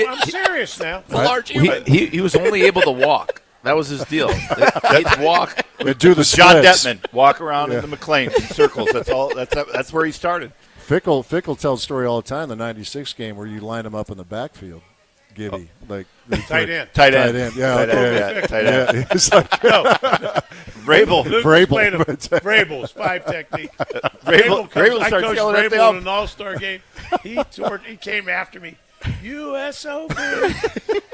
I'm serious now. He was only able to walk. That was his deal. He'd walk. Do the John splits. Detman walk around in the McLean circles. That's all. That's where he started. Fickle tells a story all the time, the 96 game, where you line him up in the backfield. Gibby. Like Tight end. Tight end. Yeah, Tight okay. end. Tight end. Yeah. It's like, Vrabel. Luke Vrabel. played him. Vrabel's 5 technique. Vrabel I starts coached yelling at the Vrabel ump. in an all-star game. He came after me. USOB,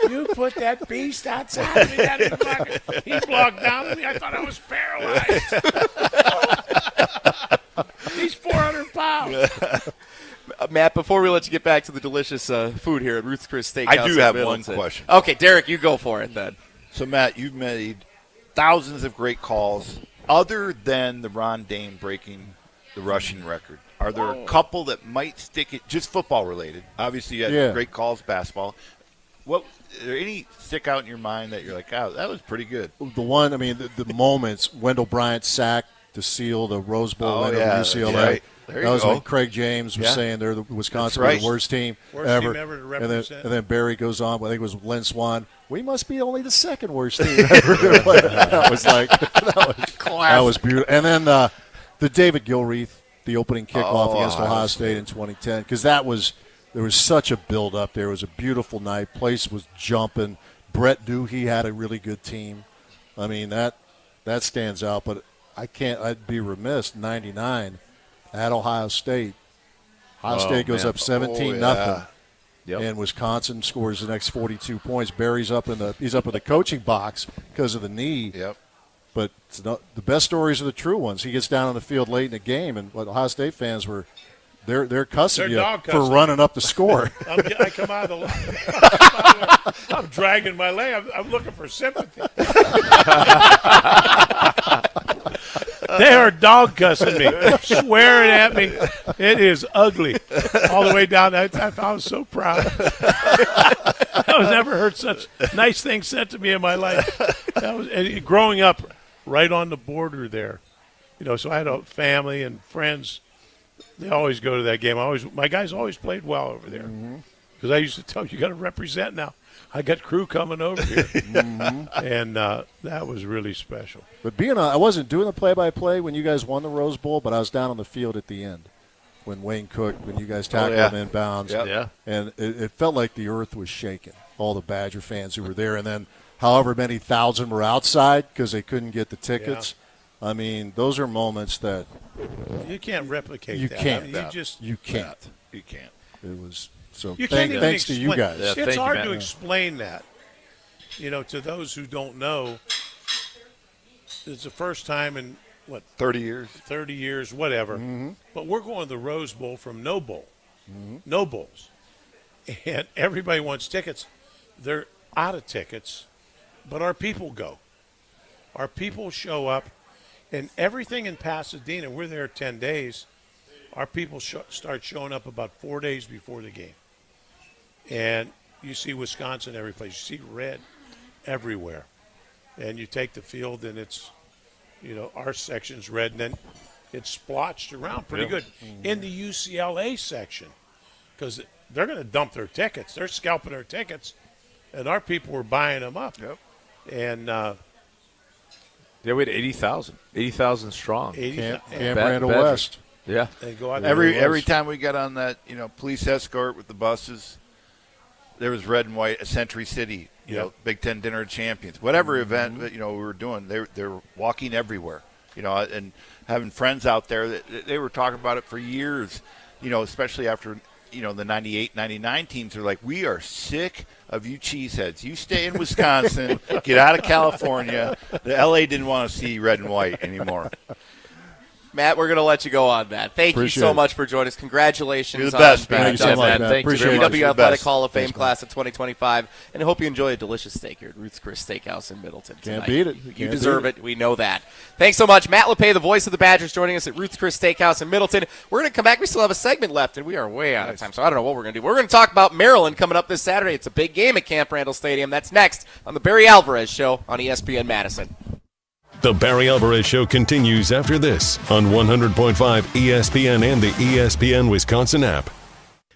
you put that beast outside of me. That in the pocket. He blocked down at me. I thought I was paralyzed. He's 400 pounds. Matt, before we let you get back to the delicious food here at Ruth's Chris Steakhouse, I do in have Middleton. one question. Okay, Derek, you go for it then. So, Matt, you've made thousands of great calls. Other than the Ron Dane breaking the rushing record, are there a couple that might stick it, just football related? Obviously, you had great calls, basketball. Are there any stick out in your mind that you're like, oh, that was pretty good? the one, I mean, the moments, Wendell Bryant sack to seal the Rose Bowl win over UCLA. Right. There That you was go. when Craig James was saying they're the Wisconsin That's right. the worst team Worst ever. team ever to and represent. then Barry goes on, I think it was Lynn Swan. We must be only the second worst team ever. That was that was beautiful. And then the David Gilreath, the opening kickoff against Ohio State in 2010, because there was such a build up there. It was a beautiful night. Place was jumping. Brett Doohy had a really good team. I mean that stands out. But I'd be remiss. 99 at Ohio State. Ohio State goes up 17-0. Yep. And Wisconsin scores the next 42 points. Barry's up in the coaching box because of the knee. Yep. But it's not, the best stories are the true ones. He gets down on the field late in the game, and what Ohio State fans were, they're cussing you for running up the score. I come out of the I'm dragging my leg. I'm looking for sympathy. They are dog cussing me, swearing at me. It is ugly. All the way down. I was so proud. I've never heard such nice things said to me in my life. And growing up right on the border there, so I had a family and friends. They always go to that game. My guys always played well over there. Because I used to tell them, you got to represent now. I got crew coming over here. And that was really special. But I wasn't doing the play-by-play when you guys won the Rose Bowl, but I was down on the field at the end when you guys tackled him inbounds. Yep. Yeah. And it felt like the earth was shaking, all the Badger fans who were there. And then however many thousand were outside because they couldn't get the tickets. Yeah. I mean, those are moments that you can't replicate. You that. can't. I mean, you can't. You can't. It was so. You can't even thanks to explain. you guys. Yeah, it's hard to explain that. To those who don't know, it's the first time in 30 years. 30 years, whatever. But we're going to the Rose Bowl from no bowl, no bowls, and everybody wants tickets. They're out of tickets, but our people go. Our people show up, and everything in Pasadena. We're there 10 days. Our people start showing up about 4 days before the game, and you see Wisconsin every place. You see red everywhere, and you take the field, and it's, our section's red, and then it's splotched around pretty good in the UCLA section because they're going to dump their tickets. They're scalping their tickets, and our people were buying them up. Yep. And we had 80,000 strong. Camp Randall West. Yeah. They go out every time we got on that, police escort with the buses, there was red and white, a Century City, Big Ten Dinner of Champions, whatever event we were doing. They were walking everywhere, and having friends out there. They were talking about it for years, especially after the 98, 99 teams are like, we are sick of you cheeseheads. You stay in Wisconsin, get out of California. The L.A. didn't want to see red and white anymore. Matt, we're going to let you go on, Matt. Thank you so much for joining us. Congratulations. You're the best, on Thank you so much, Matt. Thank you very much. GW Athletic Hall of Fame class of 2025. And I hope you enjoy a delicious steak here at Ruth's Chris Steakhouse in Middleton tonight. Can't beat it. You deserve it. We know that. Thanks so much. Matt Lepay, the voice of the Badgers, joining us at Ruth's Chris Steakhouse in Middleton. We're going to come back. We still have a segment left, and we are way out of time, so I don't know what we're going to do. We're going to talk about Maryland coming up this Saturday. It's a big game at Camp Randall Stadium. That's next on the Barry Alvarez Show on ESPN Madison. The Barry Alvarez Show continues after this on 100.5 ESPN and the ESPN Wisconsin app.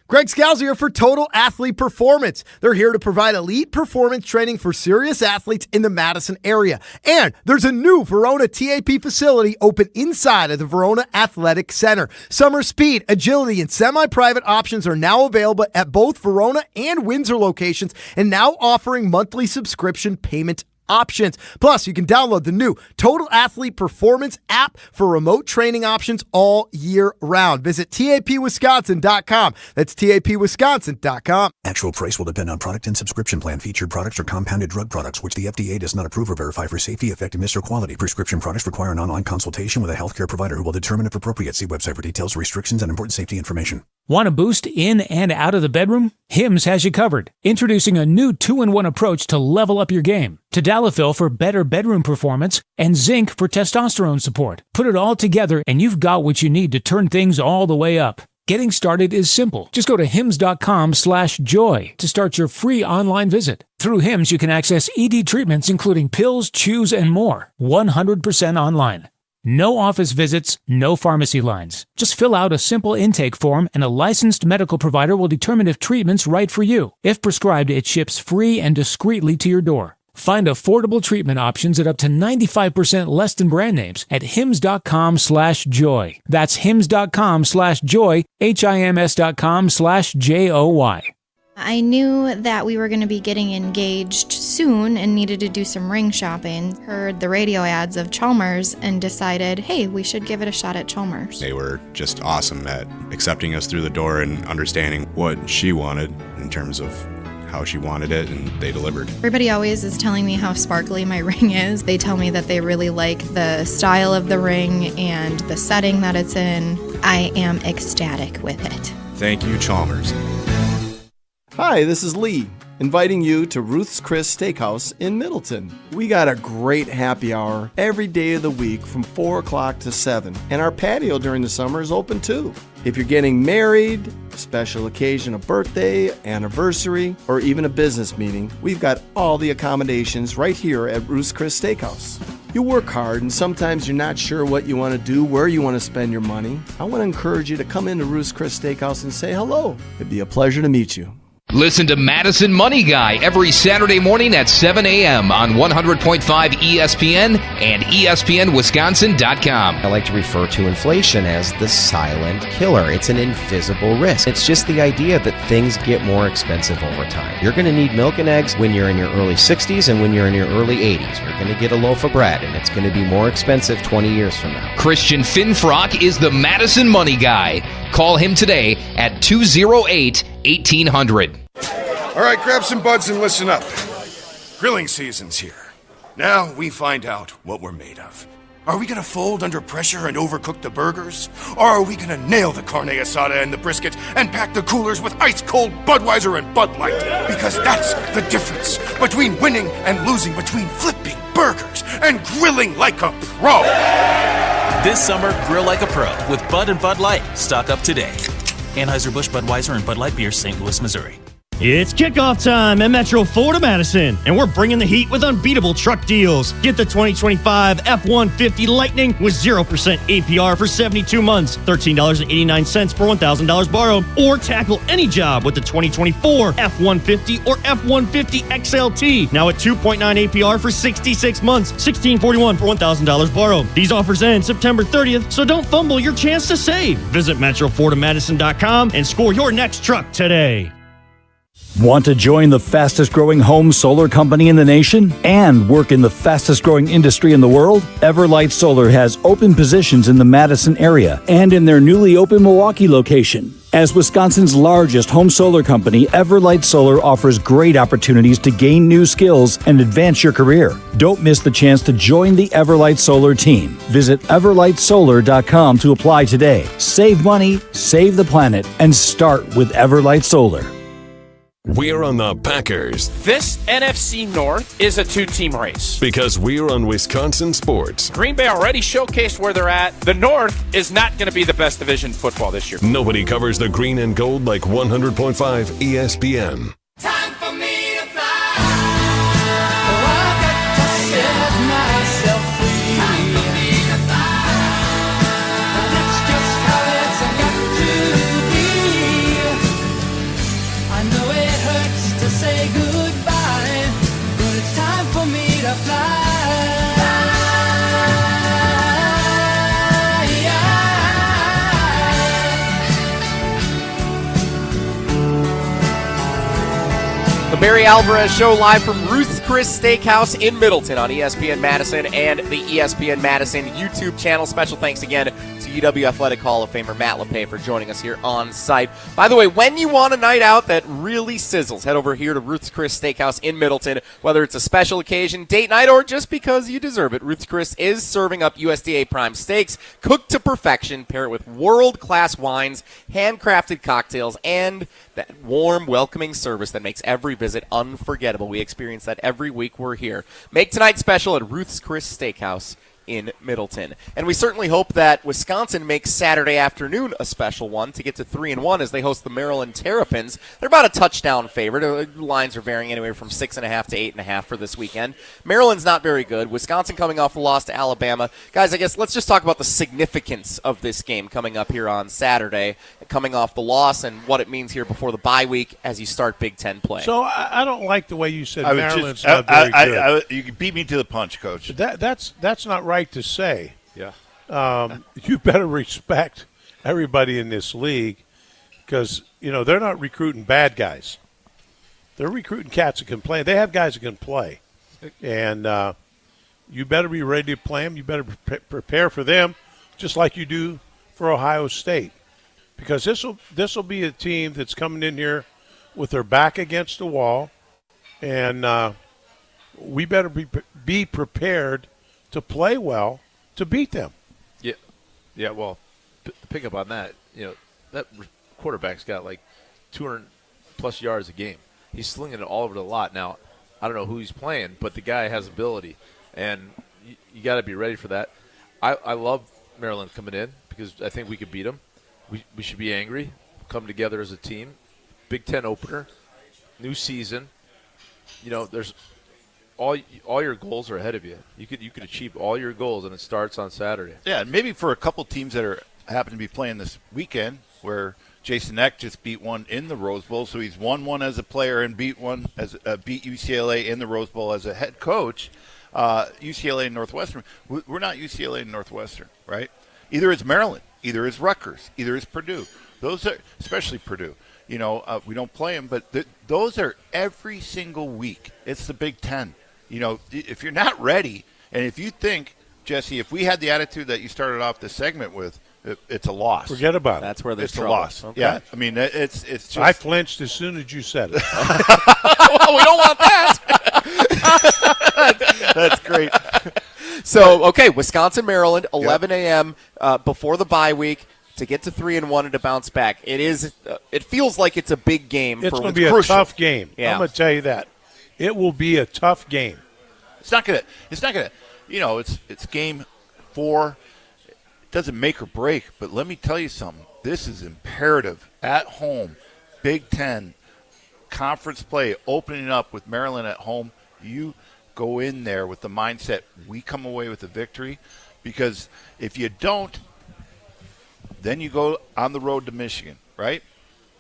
Greg Scalzi here for Total Athlete Performance. They're here to provide elite performance training for serious athletes in the Madison area. And there's a new Verona TAP facility open inside of the Verona Athletic Center. Summer speed, agility, and semi-private options are now available at both Verona and Windsor locations and now offering monthly subscription payment options. Plus, you can download the new Total Athlete Performance app for remote training options all year round. Visit tapwisconsin.com. That's tapwisconsin.com. Actual price will depend on product and subscription plan. Featured products are compounded drug products, which the FDA does not approve or verify for safety, effectiveness, or quality. Prescription products require an online consultation with a healthcare provider who will determine if appropriate. See website for details, restrictions, and important safety information. Want a boost in and out of the bedroom? Hims has you covered. Introducing a new 2-in-1 approach to level up your game. Tadalafil for better bedroom performance and zinc for testosterone support. Put it all together and you've got what you need to turn things all the way up. Getting started is simple. Just go to hims.com/joy to start your free online visit. Through Hims, you can access ED treatments including pills, chews, and more. 100% online. No office visits, no pharmacy lines. Just fill out a simple intake form and a licensed medical provider will determine if treatment's right for you. If prescribed, it ships free and discreetly to your door. Find affordable treatment options at up to 95% less than brand names at hims.com/joy. That's hims.com/joy, HIMS.com/JOY. I knew that we were going to be getting engaged soon and needed to do some ring shopping. Heard the radio ads of Chalmers and decided, hey, we should give it a shot at Chalmers. They were just awesome at accepting us through the door and understanding what she wanted in terms of how she wanted it, and they delivered. Everybody always is telling me how sparkly my ring is. They tell me that they really like the style of the ring and the setting that it's in. I am ecstatic with it. Thank you, Chalmers. Hi, this is Lee, inviting you to Ruth's Chris Steakhouse in Middleton. We got a great happy hour every day of the week from 4 o'clock to 7, and our patio during the summer is open too. If you're getting married, special occasion, a birthday, anniversary, or even a business meeting, we've got all the accommodations right here at Ruth's Chris Steakhouse. You work hard and sometimes you're not sure what you want to do, where you want to spend your money. I want to encourage you to come into Ruth's Chris Steakhouse and say hello. It'd be a pleasure to meet you. Listen to Madison Money Guy every Saturday morning at 7 a.m. on 100.5 ESPN and ESPNWisconsin.com. I like to refer to inflation as the silent killer. It's an invisible risk. It's just the idea that things get more expensive over time. You're going to need milk and eggs when you're in your early 60s and when you're in your early 80s. You're going to get a loaf of bread, and it's going to be more expensive 20 years from now. Christian Finfrock is the Madison Money Guy. Call him today at 208-1800. All right, grab some buds and listen up. Grilling season's here. Now we find out what we're made of. Are we going to fold under pressure and overcook the burgers? Or are we going to nail the carne asada and the brisket and pack the coolers with ice-cold Budweiser and Bud Light? Because that's the difference between winning and losing, between flipping burgers and grilling like a pro. This summer, grill like a pro with Bud and Bud Light. Stock up today. Anheuser-Busch, Budweiser, and Bud Light Beer, St. Louis, Missouri. It's kickoff time at Metro Ford Madison, and we're bringing the heat with unbeatable truck deals. Get the 2025 F-150 Lightning with 0% APR for 72 months, $13.89 per $1,000 borrowed, or tackle any job with the 2024 F-150 or F-150 XLT, now at 2.9 APR for 66 months, $16.41 per $1,000 borrowed. These offers end September 30th, so don't fumble your chance to save. Visit MetroFordOfMadison.com and score your next truck today. Want to join the fastest growing home solar company in the nation and work in the fastest growing industry in the world? Everlight Solar has open positions in the Madison area and in their newly opened Milwaukee location. As Wisconsin's largest home solar company, Everlight Solar offers great opportunities to gain new skills and advance your career. Don't miss the chance to join the Everlight Solar team. Visit everlightsolar.com to apply today. Save money, save the planet, and start with Everlight Solar. We're on the Packers. This NFC North is a two-team race. Because we're on Wisconsin sports. Green Bay already showcased where they're at. The North is not going to be the best division in football this year. Nobody covers the green and gold like 100.5 ESPN. Time for me to fly. Oh, I've got to set myself free. Time for me to fly. That's just how it's got to be. I know it hurts to say goodbye, but it's time for me to fly. The Barry Alvarez Show live from Ruth's Chris Steakhouse in Middleton on ESPN Madison and the ESPN Madison YouTube channel. Special thanks again to UW Athletic Hall of Famer Matt Lepay for joining us here on site. By the way, when you want a night out that really sizzles, head over here to Ruth's Chris Steakhouse in Middleton. Whether it's a special occasion, date night, or just because you deserve it, Ruth's Chris is serving up USDA prime steaks, cooked to perfection. Pair it with world-class wines, handcrafted cocktails, and that warm, welcoming service that makes every visit unforgettable. We experience that every week we're here. Make tonight special at Ruth's Chris Steakhouse in Middleton. And we certainly hope that Wisconsin makes Saturday afternoon a special one to get to 3-1 as they host the Maryland Terrapins. They're about a touchdown favorite. The lines are varying anywhere from 6.5 to 8.5 for this weekend. Maryland's not very good. Wisconsin coming off a loss to Alabama. Guys, I guess let's just talk about the significance of this game coming up here on Saturday, coming off the loss and what it means here before the bye week as you start Big Ten play. So I don't like the way you said Maryland's not very good. You beat me to the punch, Coach. That's not right to say. Yeah. You better respect everybody in this league because, they're not recruiting bad guys. They're recruiting cats that can play. They have guys that can play. And you better be ready to play them. You better prepare for them just like you do for Ohio State. Because this will be a team that's coming in here with their back against the wall, and we better be prepared to play well to beat them. Yeah. Well, to pick up on that, that quarterback's got like 200+ yards a game. He's slinging it all over the lot. Now, I don't know who he's playing, but the guy has ability, and you got to be ready for that. I love Maryland coming in because I think we could beat them. We should be angry, come together as a team. Big Ten opener, new season. There's all your goals are ahead of you. You could achieve all your goals, and it starts on Saturday. Yeah, and maybe for a couple teams that happen to be playing this weekend, where Jason Eck just beat one in the Rose Bowl, so he's won one as a player and beat UCLA in the Rose Bowl as a head coach. UCLA and Northwestern. We're not UCLA and Northwestern, right? Either it's Maryland, either it's Rutgers, either it's Purdue. Those are, especially Purdue. We don't play them, but those are every single week. It's the Big Ten. If you're not ready, and if you think, Jesse, if we had the attitude that you started off this segment with, it's a loss. Forget about it. That's where there's it's trouble. a loss. Okay. Yeah, I mean, it's just. I flinched as soon as you said it. Well, we don't want that. That's great. So, okay, Wisconsin, Maryland, 11 a.m. Before the bye week to get to 3-1 and to bounce back. It feels like it's a big game. It's going to be a tough game. Yeah. I'm going to tell you that. It will be a tough game. It's not gonna. It's game 4. It doesn't make or break. But let me tell you something. This is imperative at home. Big Ten conference play opening up with Maryland at home. You go in there with the mindset we come away with a victory, because if you don't, then you go on the road to Michigan, right?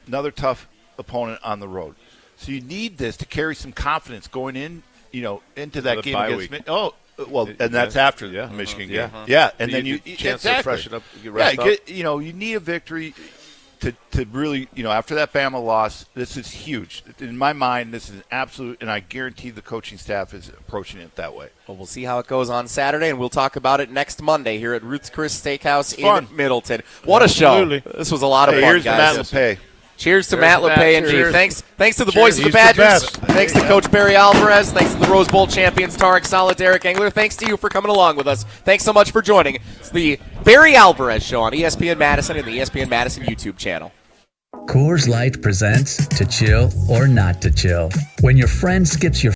Another tough opponent on the road. So you need this to carry some confidence going in, into that game against Michigan. Oh, well, and that's after the Michigan game. Uh-huh. Yeah, and so then you chance exactly. to freshen up, rest up. You need a victory to really, after that Bama loss. This is huge in my mind. This is an absolute, and I guarantee the coaching staff is approaching it that way. Well, we'll see how it goes on Saturday, and we'll talk about it next Monday here at Ruth's Chris Steakhouse in Middleton. What a show! This was a lot of fun, here's guys. Matt Lepay. Cheers to Matt Lepay and G. Thanks to the voice of the He's Badgers. the best. Thanks to Coach Barry Alvarez. Thanks to the Rose Bowl champions Tarek Saleh, Derek Engler. Thanks to you for coming along with us. Thanks so much for joining. It's the Barry Alvarez Show on ESPN Madison and the ESPN Madison YouTube channel. Coors Light presents To Chill or Not to Chill. When your friend skips your